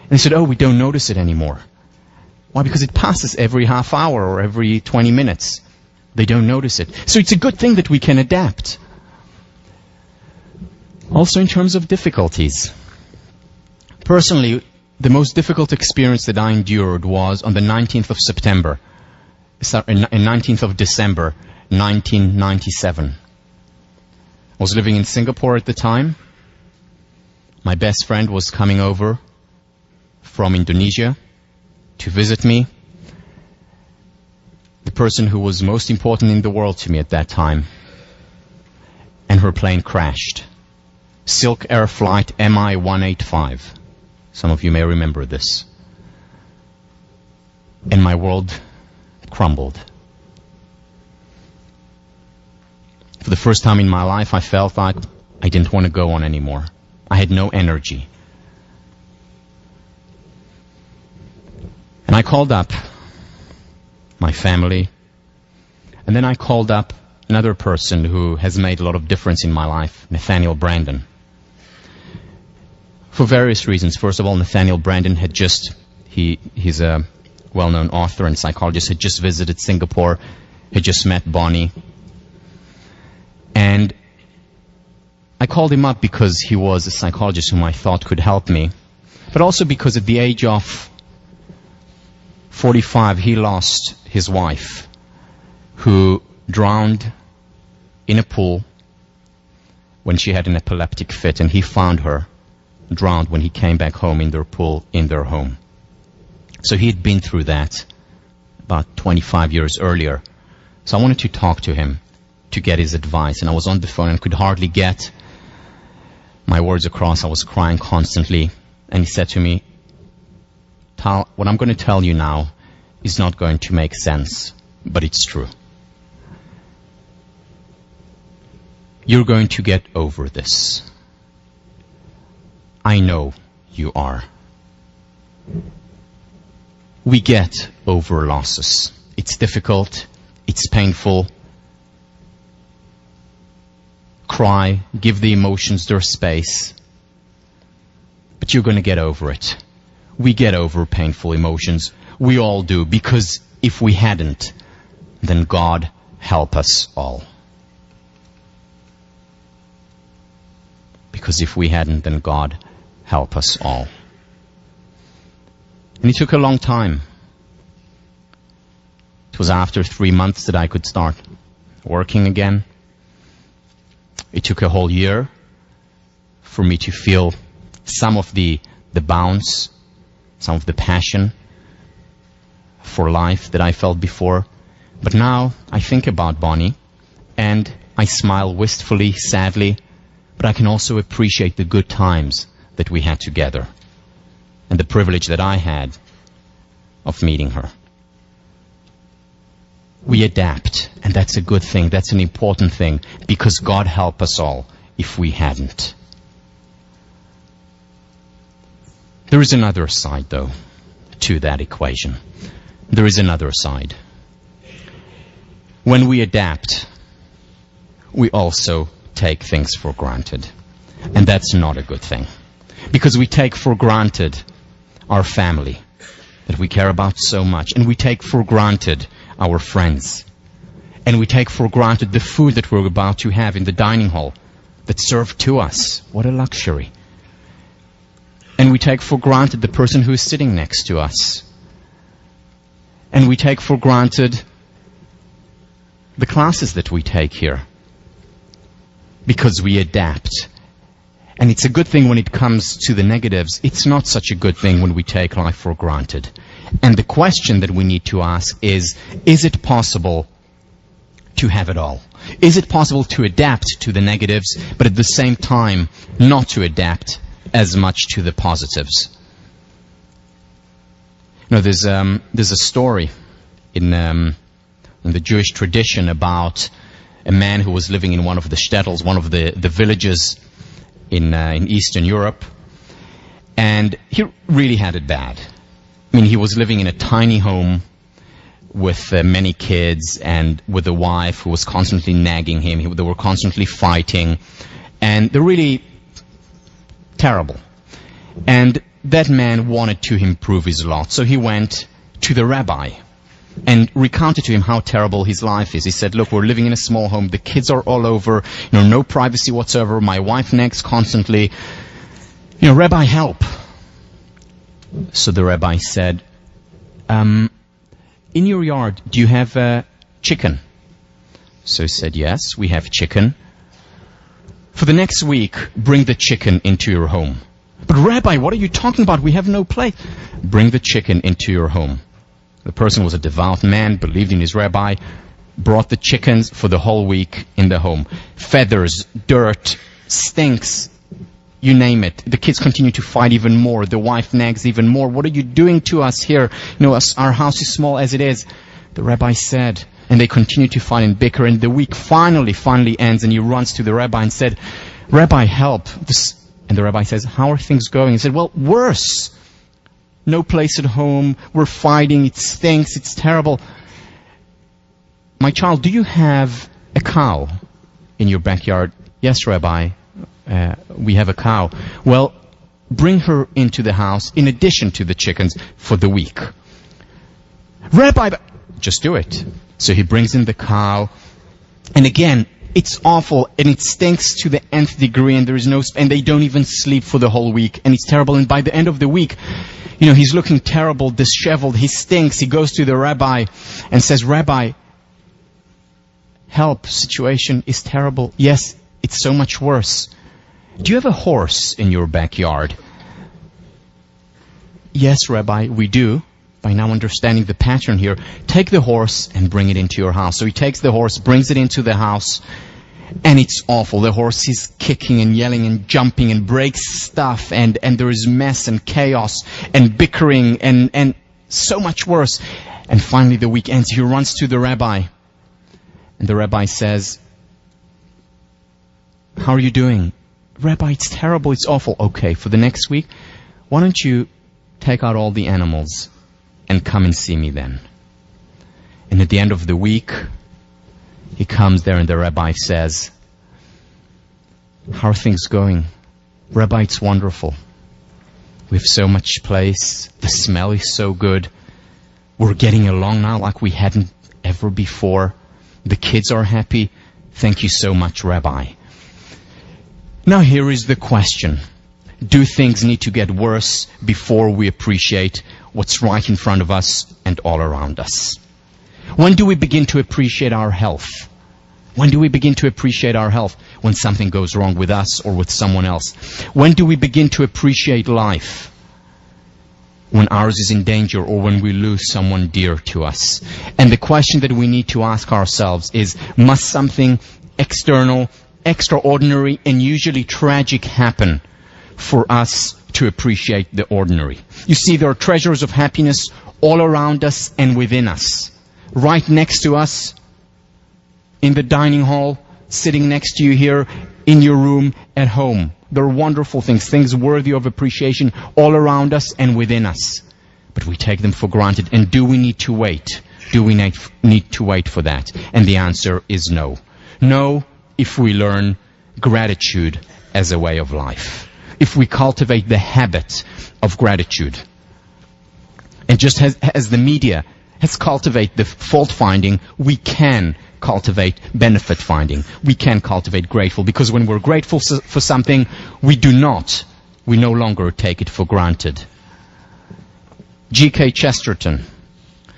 And they said, oh, we don't notice it anymore. Why? Because it passes every half hour or every 20 minutes. They don't notice it. So it's a good thing that we can adapt. Also in terms of difficulties. Personally, the most difficult experience that I endured was on the 19th of September, 19th of December, 1997. I was living in Singapore at the time. My best friend was coming over from Indonesia to visit me. The person who was most important in the world to me at that time. And her plane crashed. Silk Air Flight MI-185. Some of you may remember this. And my world crumbled. For the first time in my life, I felt like I didn't want to go on anymore. I had no energy. And I called up my family. And then I called up another person who has made a lot of difference in my life, Nathaniel Brandon. For various reasons. First of all, Nathaniel Brandon had he's a well-known author and psychologist, had just visited Singapore, had just met Bonnie. And I called him up because he was a psychologist whom I thought could help me, but also because at the age of 45, he lost his wife, who drowned in a pool when she had an epileptic fit, and he found her drowned when he came back home in their pool in their home. So he had been through that about 25 years earlier. So I wanted to talk to him to get his advice, and I was on the phone and could hardly get my words across. I was crying constantly, and he said to me, Tal, what I'm going to tell you now is not going to make sense, but it's true. You're going to get over this. I know you are. We get over losses. It's difficult. It's painful. Cry. Give the emotions their space. But you're going to get over it. We get over painful emotions. We all do. Because if we hadn't, then God help us all. Because if we hadn't, then God help us all. And it took a long time. It was after 3 months that I could start working again. It took a whole year for me to feel some of the bounce, some of the passion for life that I felt before. But now I think about Bonnie, and I smile wistfully, sadly, but I can also appreciate the good times that we had together and the privilege that I had of meeting her. We adapt, and that's a good thing. That's an important thing, because God help us all if we hadn't. There is another side, though, to that equation. There is another side. When we adapt, we also take things for granted. And that's not a good thing. Because we take for granted our family that we care about so much. And we take for granted our friends. And we take for granted the food that we're about to have in the dining hall that's served to us. What a luxury. And we take for granted the person who is sitting next to us. And we take for granted the classes that we take here. Because we adapt. And it's a good thing when it comes to the negatives. It's not such a good thing when we take life for granted. And the question that we need to ask is it possible to have it all? Is it possible to adapt to the negatives, but at the same time not to adapt as much to the positives? You know, there's a story in the Jewish tradition about a man who was living in one of the shtetls, one of the villages in Eastern Europe, and he really had it bad. I mean, he was living in a tiny home with many kids and with a wife who was constantly nagging him. They were constantly fighting, and they're really terrible. And that man wanted to improve his lot, so he went to the rabbi and recounted to him how terrible his life is. He said, look, we're living in a small home, the kids are all over, no privacy whatsoever, my wife nags constantly, Rabbi, help. So the rabbi said, in your yard, do you have a chicken? So he said, yes, we have chicken. For the next week, bring the chicken into your home. But Rabbi, what are you talking about? We have no place. Bring the chicken into your home. The person was a devout man, believed in his rabbi, brought the chickens for the whole week in the home. Feathers, dirt, stinks, you name it. The kids continue to fight even more. The wife nags even more. What are you doing to us here? Our house is small as it is. The rabbi said, and they continue to fight and bicker, and the week finally ends, and he runs to the rabbi and said, Rabbi, help. And the rabbi says, how are things going? He said, well, worse. No place at home, we're fighting, it stinks, it's terrible. My child, do you have a cow in your backyard? Yes, Rabbi, we have a cow. Well, bring her into the house in addition to the chickens for the week. Rabbi, just do it. So he brings in the cow, and again, it's awful, and it stinks to the nth degree, and and they don't even sleep for the whole week, and it's terrible, and by the end of the week, he's looking terrible, disheveled, he stinks. He goes to the rabbi and says, Rabbi, help, situation is terrible. Yes, it's so much worse. Do you have a horse in your backyard? Yes, Rabbi, we do. By now understanding the pattern here, take the horse and bring it into your house. So he takes the horse, brings it into the house, and it's awful. The horse is kicking and yelling and jumping and breaks stuff, and there is mess and chaos and bickering and so much worse. And finally the week ends. He runs to the rabbi, and the rabbi says, how are you doing? Rabbi, it's terrible, it's awful. Okay, for the next week, why don't you take out all the animals and come and see me then? And at the end of the week, he comes there and the rabbi says, how are things going? Rabbi, it's wonderful. We have so much place. The smell is so good. We're getting along now like we hadn't ever before. The kids are happy. Thank you so much, Rabbi. Now here is the question. Do things need to get worse before we appreciate what's right in front of us and all around us? When do we begin to appreciate our health When do we begin to appreciate our health? When something goes wrong with us or with someone else. When do we begin to appreciate life? When ours is in danger or when we lose someone dear to us. And the question that we need to ask ourselves is, must something external, extraordinary, and usually tragic happen for us to appreciate the ordinary? You see, there are treasures of happiness all around us and within us. Right next to us, in the dining hall, sitting next to you here, in your room, at home. There are wonderful things worthy of appreciation all around us and within us. But we take them for granted. And do we need to wait? Do we need to wait for that? And the answer is no. No, if we learn gratitude as a way of life. If we cultivate the habit of gratitude. And just as the media has cultivated the fault-finding, we can cultivate benefit-finding. We can cultivate grateful, because when we're grateful for something, we no longer take it for granted. G.K. Chesterton.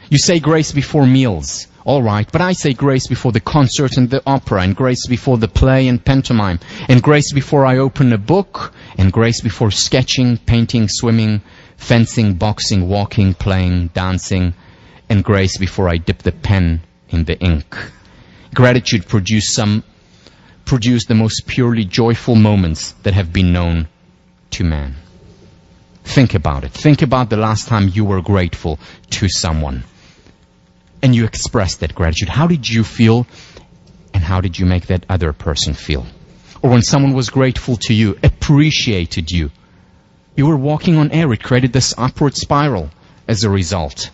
You say grace before meals. All right, but I say grace before the concert and the opera, and grace before the play and pantomime, and grace before I open a book, and grace before sketching, painting, swimming, fencing, boxing, walking, playing, dancing, and grace before I dip the pen in the ink. Gratitude produced the most purely joyful moments that have been known to man. Think about it. Think about the last time you were grateful to someone. And you expressed that gratitude. How did you feel? And how did you make that other person feel? Or when someone was grateful to you, appreciated you, you were walking on air. It created this upward spiral as a result.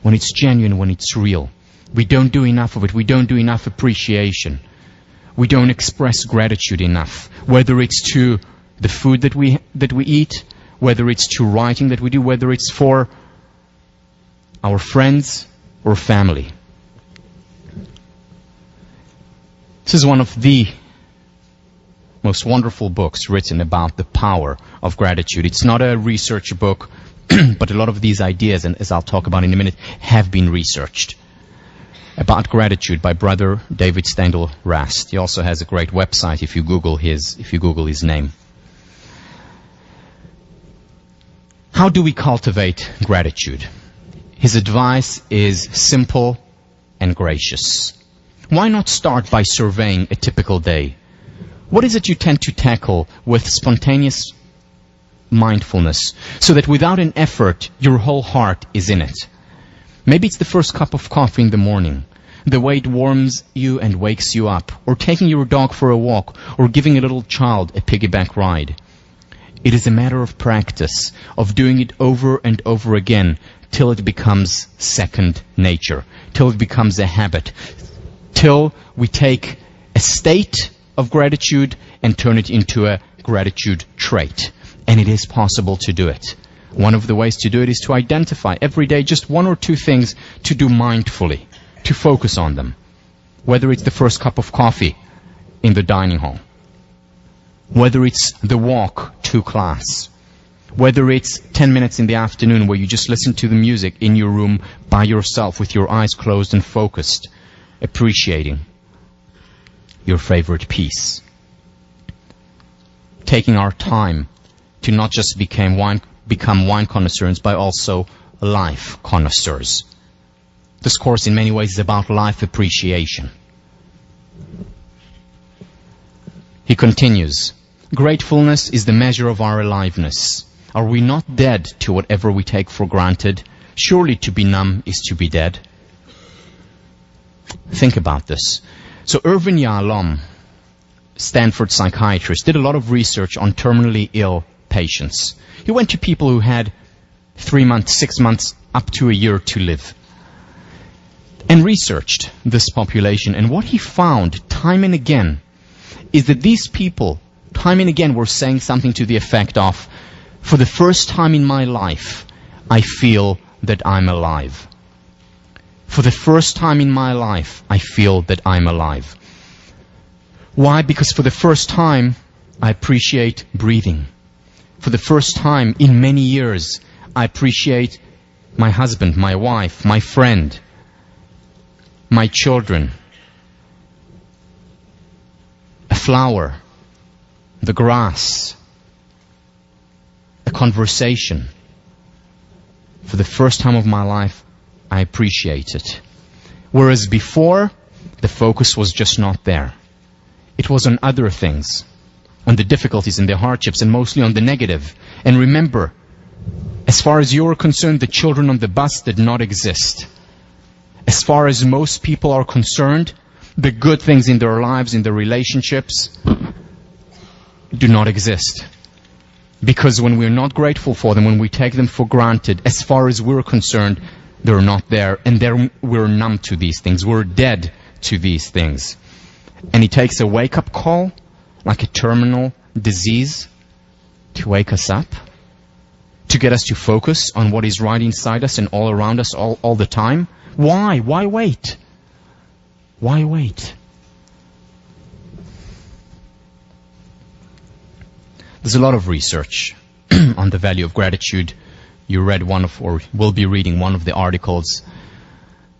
When it's genuine, when it's real. We don't do enough of it. We don't do enough appreciation. We don't express gratitude enough. Whether it's to the food that we eat, whether it's to writing that we do, whether it's for our friends or family. This is one of the most wonderful books written about the power of gratitude. It's not a research book, but a lot of these ideas, and as I'll talk about in a minute, have been researched. About gratitude by Brother David Steindl Rast. He also has a great website if you Google his name. How do we cultivate gratitude? His advice is simple and gracious. Why not start by surveying a typical day? What is it you tend to tackle with spontaneous mindfulness, so that without an effort, your whole heart is in it? Maybe it's the first cup of coffee in the morning, the way it warms you and wakes you up, or taking your dog for a walk, or giving a little child a piggyback ride. It is a matter of practice, of doing it over and over again, till it becomes second nature, till it becomes a habit, till we take a state of gratitude and turn it into a gratitude trait. And it is possible to do it. One of the ways to do it is to identify every day just one or two things to do mindfully, to focus on them. Whether it's the first cup of coffee in the dining hall, whether it's the walk to class, whether it's 10 minutes in the afternoon where you just listen to the music in your room by yourself with your eyes closed and focused, appreciating your favorite piece. Taking our time to not just become wine connoisseurs, but also life connoisseurs. This course in many ways is about life appreciation. He continues, gratefulness is the measure of our aliveness. Are we not dead to whatever we take for granted? Surely to be numb is to be dead. Think about this. So Irvin Yalom, Stanford psychiatrist, did a lot of research on terminally ill patients. He went to people who had 3 months, 6 months, up to a year to live, and researched this population. And what he found time and again is that these people, time and again, were saying something to the effect of, for the first time in my life, I feel that I'm alive. For the first time in my life, I feel that I'm alive. Why? Because for the first time, I appreciate breathing. For the first time in many years, I appreciate my husband, my wife, my friend, my children. flower, the grass, a conversation. For the first time of my life, I appreciate it. Whereas before, the focus was just not there. It was on other things, on the difficulties and the hardships, and mostly on the negative. And remember, as far as you're concerned, the children on the bus did not exist. As far as most people are concerned, the good things in their lives, in their relationships, do not exist. Because when we're not grateful for them, when we take them for granted, as far as we're concerned, they're not there. And then we're numb to these things. We're dead to these things. And it takes a wake-up call, like a terminal disease, to wake us up, to get us to focus on what is right inside us and all around us all the time. Why? Why wait? Why wait? There's a lot of research on the value of gratitude. You read one of, or will be reading one of the articles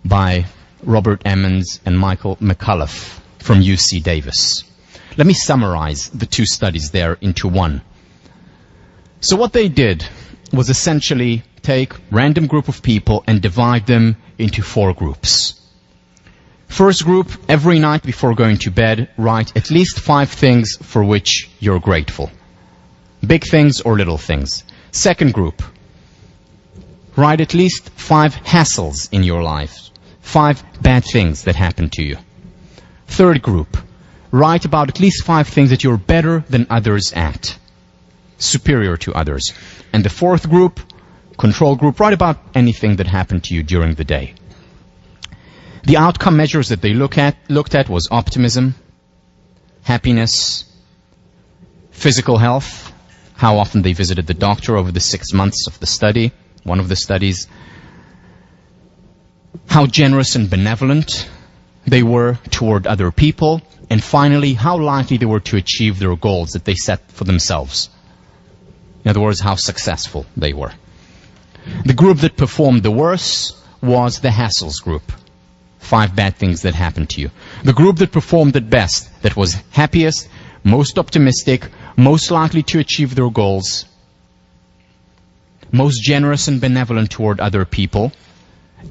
by Robert Emmons and Michael McCullough from UC Davis. Let me summarize the two studies there into one. So what they did was essentially take a random group of people and divide them into 4 groups. First group, every night before going to bed, write at least 5 things for which you're grateful. Big things or little things. Second group, write at least 5 hassles in your life. 5 bad things that happened to you. Third group, write about at least 5 things that you're better than others at. Superior to others. And the fourth group, control group, write about anything that happened to you during the day. The outcome measures that they looked at was optimism, happiness, physical health, how often they visited the doctor over the 6 months of the study, one of the studies, how generous and benevolent they were toward other people, and finally, how likely they were to achieve their goals that they set for themselves. In other words, how successful they were. The group that performed the worst was the hassles group. 5 bad things that happened to you. The group that performed the best, that was happiest, most optimistic, most likely to achieve their goals, most generous and benevolent toward other people,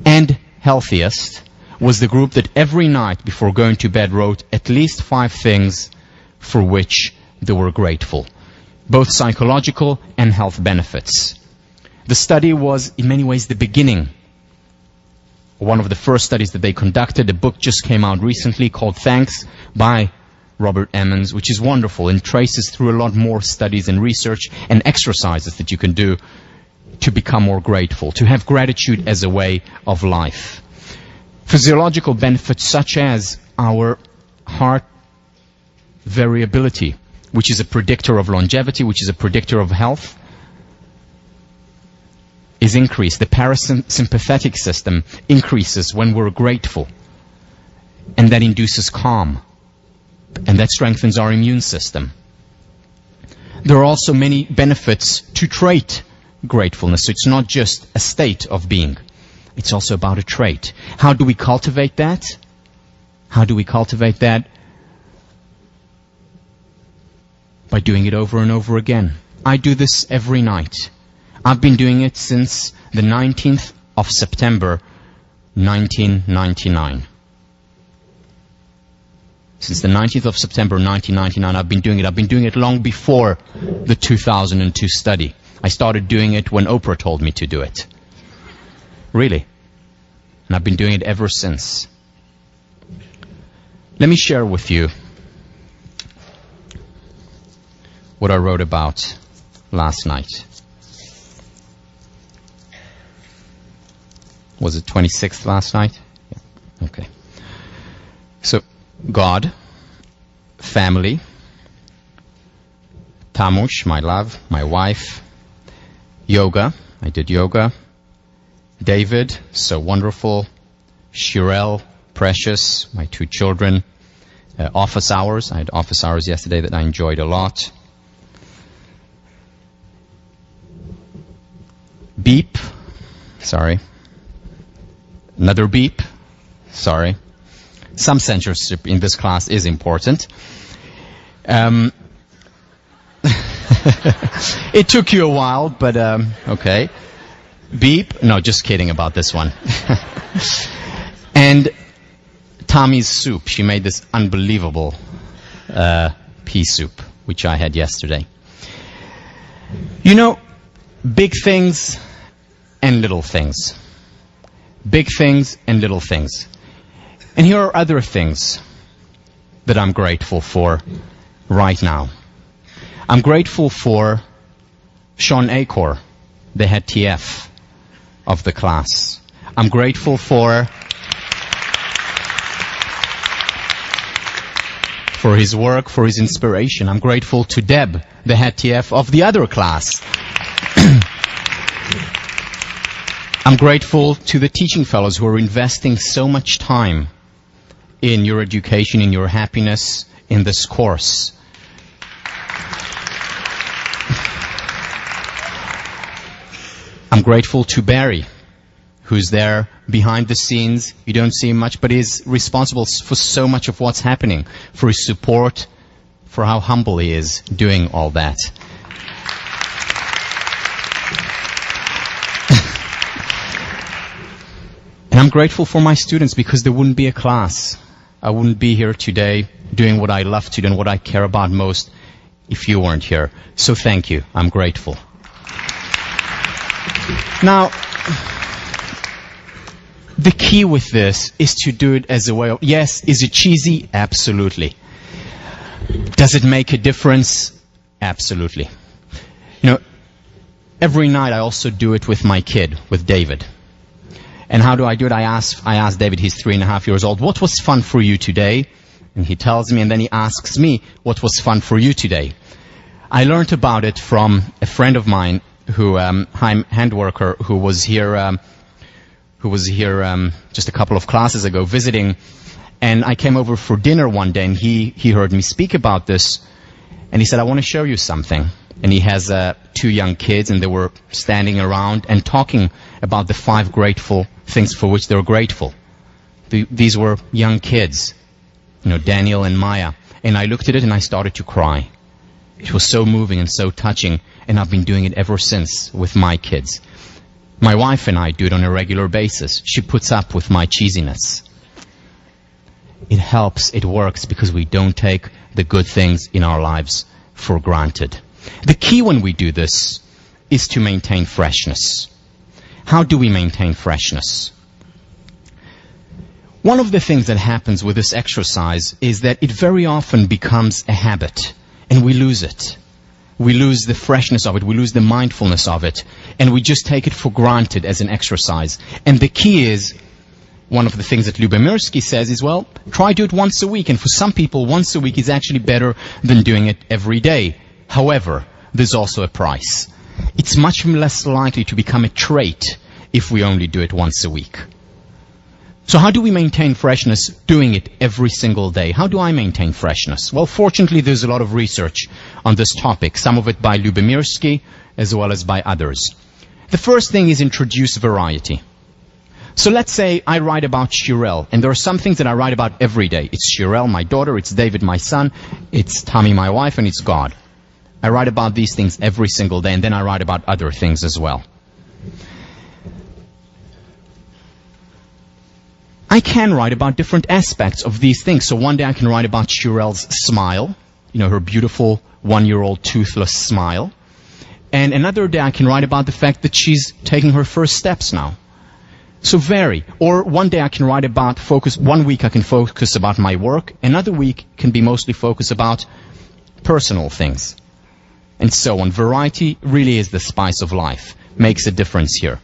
and healthiest, was the group that every night before going to bed wrote at least 5 things for which they were grateful, both psychological and health benefits. The study was in many ways the beginning, one of the first studies that they conducted. A book just came out recently called Thanks by Robert Emmons, which is wonderful and traces through a lot more studies and research and exercises that you can do to become more grateful, to have gratitude as a way of life. Physiological benefits such as our heart variability, which is a predictor of longevity, which is a predictor of health, is increased. The parasympathetic system increases when we're grateful, and that induces calm, and that strengthens our immune system. There are also many benefits to trait gratefulness. So it's not just a state of being. It's also about a trait. How do we cultivate that? How do we cultivate that? By doing it over and over again. I do this every night. I've been doing it since the 19th of September, 1999. Since the 19th of September, 1999, I've been doing it. I've been doing it long before the 2002 study. I started doing it when Oprah told me to do it. Really. And I've been doing it ever since. Let me share with you what I wrote about last night. Was it 26th last night? Yeah. Okay. So, God, family, Tamush, my love, my wife, yoga, I did yoga, David, so wonderful, Shirel, precious, my 2 children, office hours, I had office hours yesterday that I enjoyed a lot, beep, sorry, another beep, sorry. Some censorship in this class is important. It took you a while, but okay. Beep. No, just kidding about this one. And Tommy's soup. She made this unbelievable pea soup, which I had yesterday. You know, big things and little things. Big things and little things. And here are other things that I'm grateful for right now. I'm grateful for Sean Acor, the head TF of the class. I'm grateful for his work, for his inspiration. I'm grateful to Deb, the head TF of the other class. I'm grateful to the teaching fellows who are investing so much time in your education, in your happiness, in this course. I'm grateful to Barry, who's there behind the scenes. You don't see him much, but is responsible for so much of what's happening, for his support, for how humble he is doing all that. And I'm grateful for my students, because there wouldn't be a class. I wouldn't be here today doing what I love to do and what I care about most if you weren't here. So thank you. I'm grateful. Now, the key with this is to do it as a way of, yes, is it cheesy? Absolutely. Does it make a difference? Absolutely. You know, every night I also do it with my kid, with David. And how do I do it? I ask David, he's 3.5 years old, what was fun for you today? And he tells me, and then he asks me, what was fun for you today? I learned about it from a friend of mine, who, hand worker, who was here just a couple of classes ago visiting, and I came over for dinner one day, and he heard me speak about this, and he said, I want to show you something. And he has 2 young kids, and they were standing around and talking about the 5 grateful things for which they're grateful. These were young kids, you know, Daniel and Maya, and I looked at it and I started to cry. It was so moving and so touching, and I've been doing it ever since with my kids. My wife and I do it on a regular basis. She puts up with my cheesiness. It helps, it works, because we don't take the good things in our lives for granted. The key when we do this is to maintain freshness. How do we maintain freshness? One of the things that happens with this exercise is that it very often becomes a habit, and we lose it. We lose the freshness of it, we lose the mindfulness of it, and we just take it for granted as an exercise. And the key is, one of the things that Lyubomirsky says is, well, try do it once a week, and for some people, once a week is actually better than doing it every day. However, there's also a price. It's much less likely to become a trait if we only do it once a week. So how do we maintain freshness doing it every single day? How do I maintain freshness? Well, fortunately, there's a lot of research on this topic, some of it by Lyubomirsky as well as by others. The first thing is introduce variety. So let's say I write about Shirel, and there are some things that I write about every day. It's Shirel, my daughter, it's David, my son, it's Tommy, my wife, and it's God. I write about these things every single day, and then I write about other things as well. I can write about different aspects of these things. So one day I can write about Shirel's smile, you know, her beautiful 1-year-old toothless smile. And another day I can write about the fact that she's taking her first steps now. So vary. Or one day I can write about one week I can focus about my work, another week can be mostly focused about personal things. And so on. Variety really is the spice of life. Makes a difference here.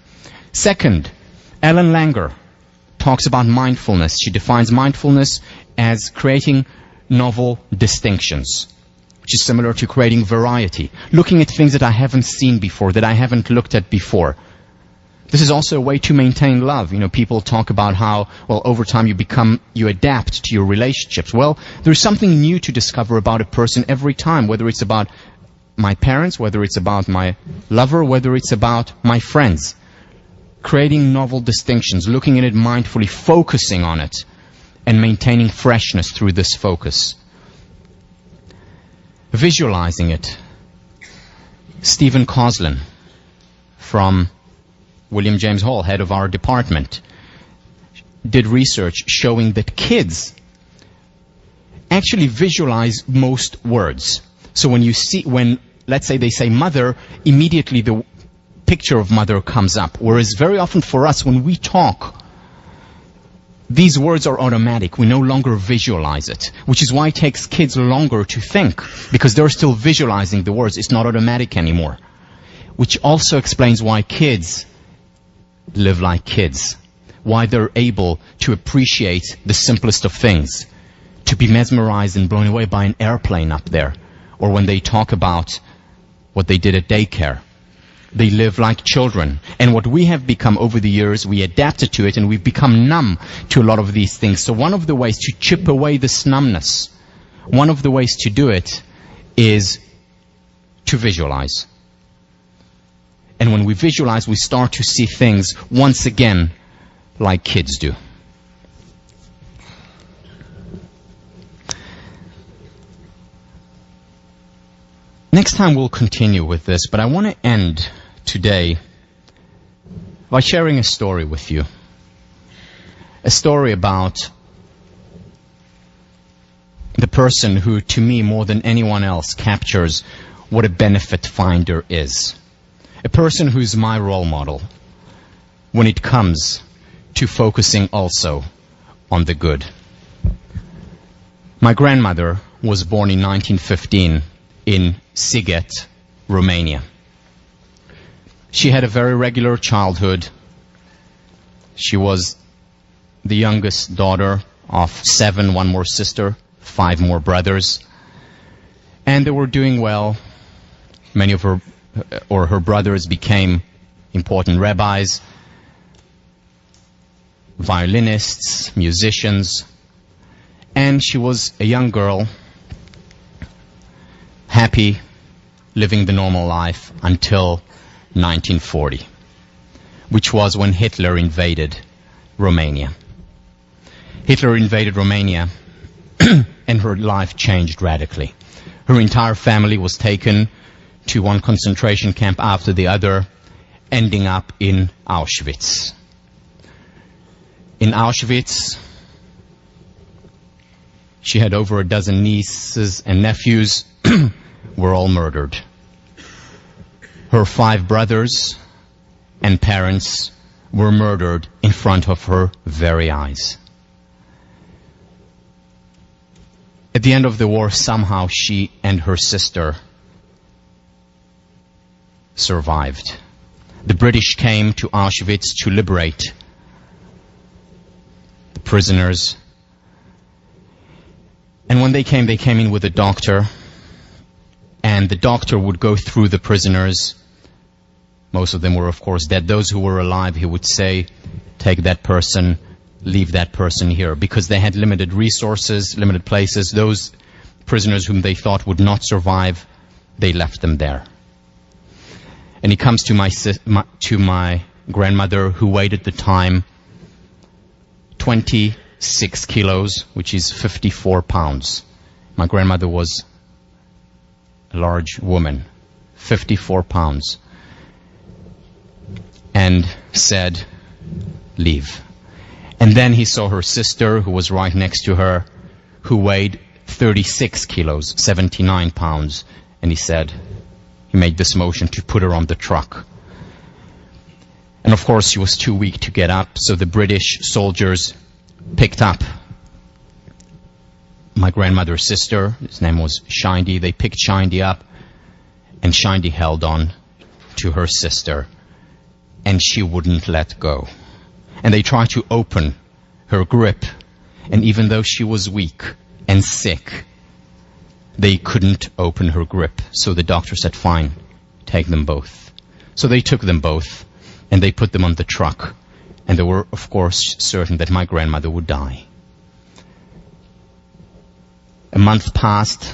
Second, Ellen Langer talks about mindfulness. She defines mindfulness as creating novel distinctions, which is similar to creating variety. Looking at things that I haven't seen before, that I haven't looked at before. This is also a way to maintain love. You know, people talk about how, well, over time you adapt to your relationships. Well, there's something new to discover about a person every time, whether it's about my parents, whether it's about my lover, whether it's about my friends. Creating novel distinctions, looking at it mindfully, focusing on it, and maintaining freshness through this focus. visualizing it. Stephen Coslin from William James Hall, head of our department, did research showing that kids actually visualize most words. So when let's say they say mother, immediately the picture of mother comes up. Whereas very often for us, when we talk, these words are automatic. We no longer visualize it, which is why it takes kids longer to think, because they're still visualizing the words. It's not automatic anymore. Which also explains why kids live like kids, why they're able to appreciate the simplest of things, to be mesmerized and blown away by an airplane up there, or when they talk about what they did at daycare. They live like children. And what we have become over the years, we adapted to it and we've become numb to a lot of these things. So one of the ways to chip away this numbness, one of the ways to do it is to visualize. And when we visualize, we start to see things once again like kids do. Next time we'll continue with this, but I want to end today by sharing a story with you. A story about the person who, to me, more than anyone else, captures what a benefit finder is. A person who's my role model when it comes to focusing also on the good. My grandmother was born in 1915 in Sighet, Romania. She had a very regular childhood. She was the youngest daughter of 7, 1 more sister, 5 more brothers. And they were doing well. Many of her brothers became important rabbis, violinists, musicians. And she was a young girl, happy, living the normal life until 1940, which was when Hitler invaded Romania. Hitler invaded Romania and her life changed radically. Her entire family was taken to one concentration camp after the other, ending up in Auschwitz. In Auschwitz, she had over a dozen nieces and nephews were all murdered. Her 5 brothers and parents were murdered in front of her very eyes. At the end of the war, somehow she and her sister survived. The British came to Auschwitz to liberate the prisoners. And when they came in with a doctor, and the doctor would go through the prisoners. Most of them were, of course, dead. Those who were alive, he would say, take that person, leave that person here. Because they had limited resources, limited places. Those prisoners whom they thought would not survive, they left them there. And he comes to my grandmother, who weighed at the time 26 kilos, which is 54 pounds. My grandmother was a large woman, 54 pounds, and said, leave. And then he saw her sister, who was right next to her, who weighed 36 kilos, 79 pounds, and he made this motion to put her on the truck. And of course she was too weak to get up, so the British soldiers picked up my grandmother's sister. His name was Shindy. They picked Shindy up, and Shindy held on to her sister, and she wouldn't let go. And they tried to open her grip, and even though she was weak and sick, they couldn't open her grip. So the doctor said, fine, take them both. So they took them both, and they put them on the truck, and they were, of course, certain that my grandmother would die. A month passed,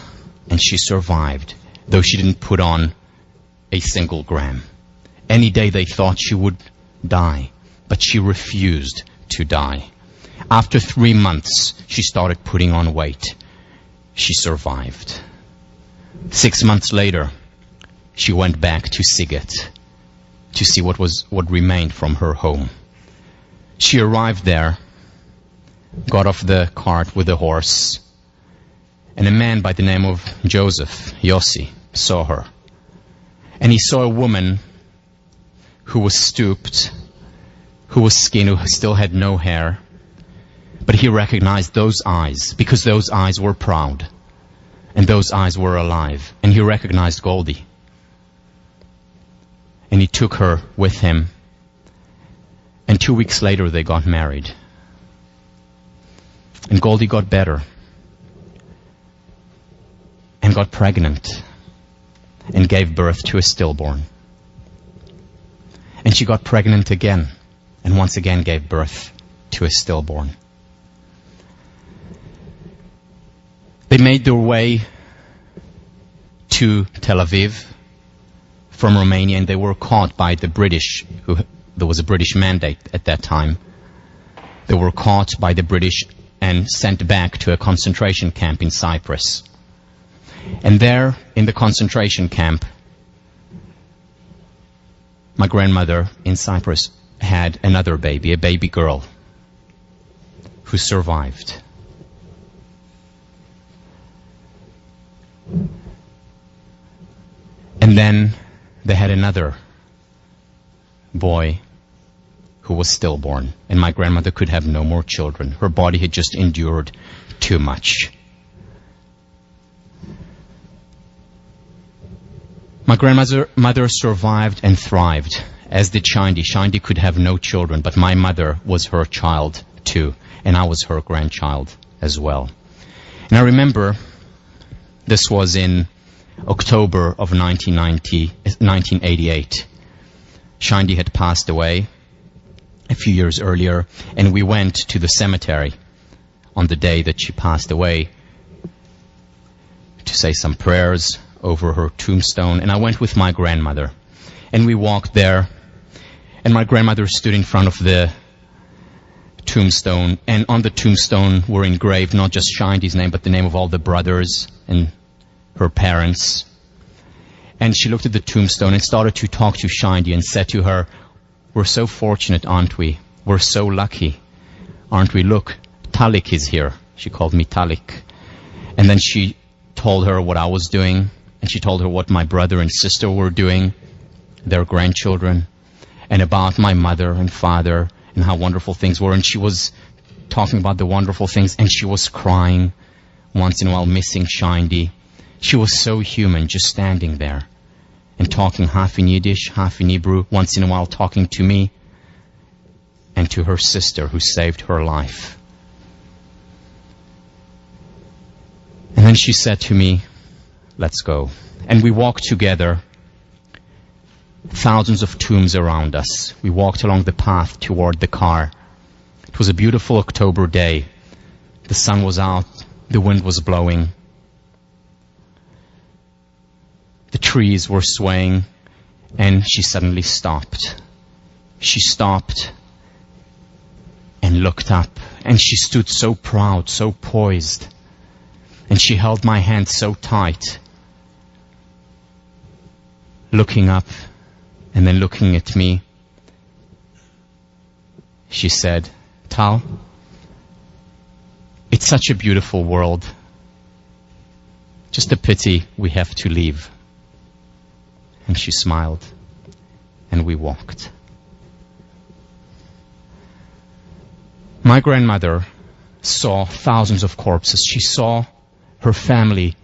and she survived, though she didn't put on a single gram. Any day they thought she would die, but she refused to die. After 3 months, she started putting on weight. She survived. 6 months later, she went back to Siget to see what remained from her home. She arrived there, got off the cart with the horse, and a man by the name of Joseph, Yossi, saw her. And he saw a woman who was stooped, who was skinny, who still had no hair. But he recognized those eyes, because those eyes were proud, and those eyes were alive. And he recognized Goldie. And he took her with him. And 2 weeks later, they got married. And Goldie got better. And got pregnant. And gave birth to a stillborn. And she got pregnant again. And once again gave birth to a stillborn. They made their way to Tel Aviv from Romania, and they were caught by the British. There was a British mandate at that time. They were caught by the British and sent back to a concentration camp in Cyprus. And there, in the concentration camp, my grandmother in Cyprus had another baby, a baby girl, who survived. And then they had another boy who was stillborn, and my grandmother could have no more children. Her body had just endured too much. My grandmother survived and thrived, as did Shindy. Shindy could have no children, but my mother was her child too, and I was her grandchild as well. And I remember this was in October of 1988. Shindy had passed away a few years earlier, and we went to the cemetery on the day that she passed away to say some prayers over her tombstone. And I went with my grandmother, and we walked there, and my grandmother stood in front of the tombstone, and on the tombstone were engraved not just Shindy's name, but the name of all the brothers and her parents. And she looked at the tombstone and started to talk to Shindy and said to her, "We're so fortunate, aren't we? We're so lucky, aren't we? Look, Talik is here." She called me Talik. And then she told her what I was doing, and she told her what my brother and sister were doing, their grandchildren, and about my mother and father and how wonderful things were. And she was talking about the wonderful things, and she was crying once in a while, missing Shindy. She was so human, just standing there and talking half in Yiddish, half in Hebrew, once in a while talking to me and to her sister who saved her life. And then she said to me, "Let's go." And we walked together, thousands of tombs around us. We walked along the path toward the car. It was a beautiful October day. The sun was out, the wind was blowing. The trees were swaying, and she suddenly stopped. She stopped and looked up, and she stood so proud, so poised, and she held my hand so tight, looking up and then looking at me. She said, "Tal, it's such a beautiful world. Just a pity we have to leave." And she smiled, and we walked. My grandmother saw thousands of corpses. She saw her family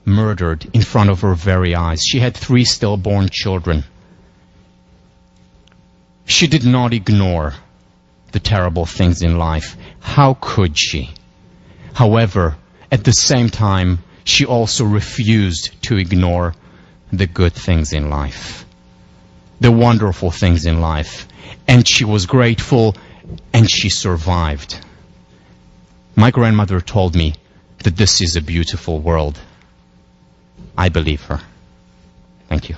murdered in front of her very eyes. She had 3 stillborn children. She did not ignore the terrible things in life. How could she? However, at the same time, she also refused to ignore the good things in life, the wonderful things in life. And she was grateful, and she survived. My grandmother told me that this is a beautiful world. I believe her. Thank you.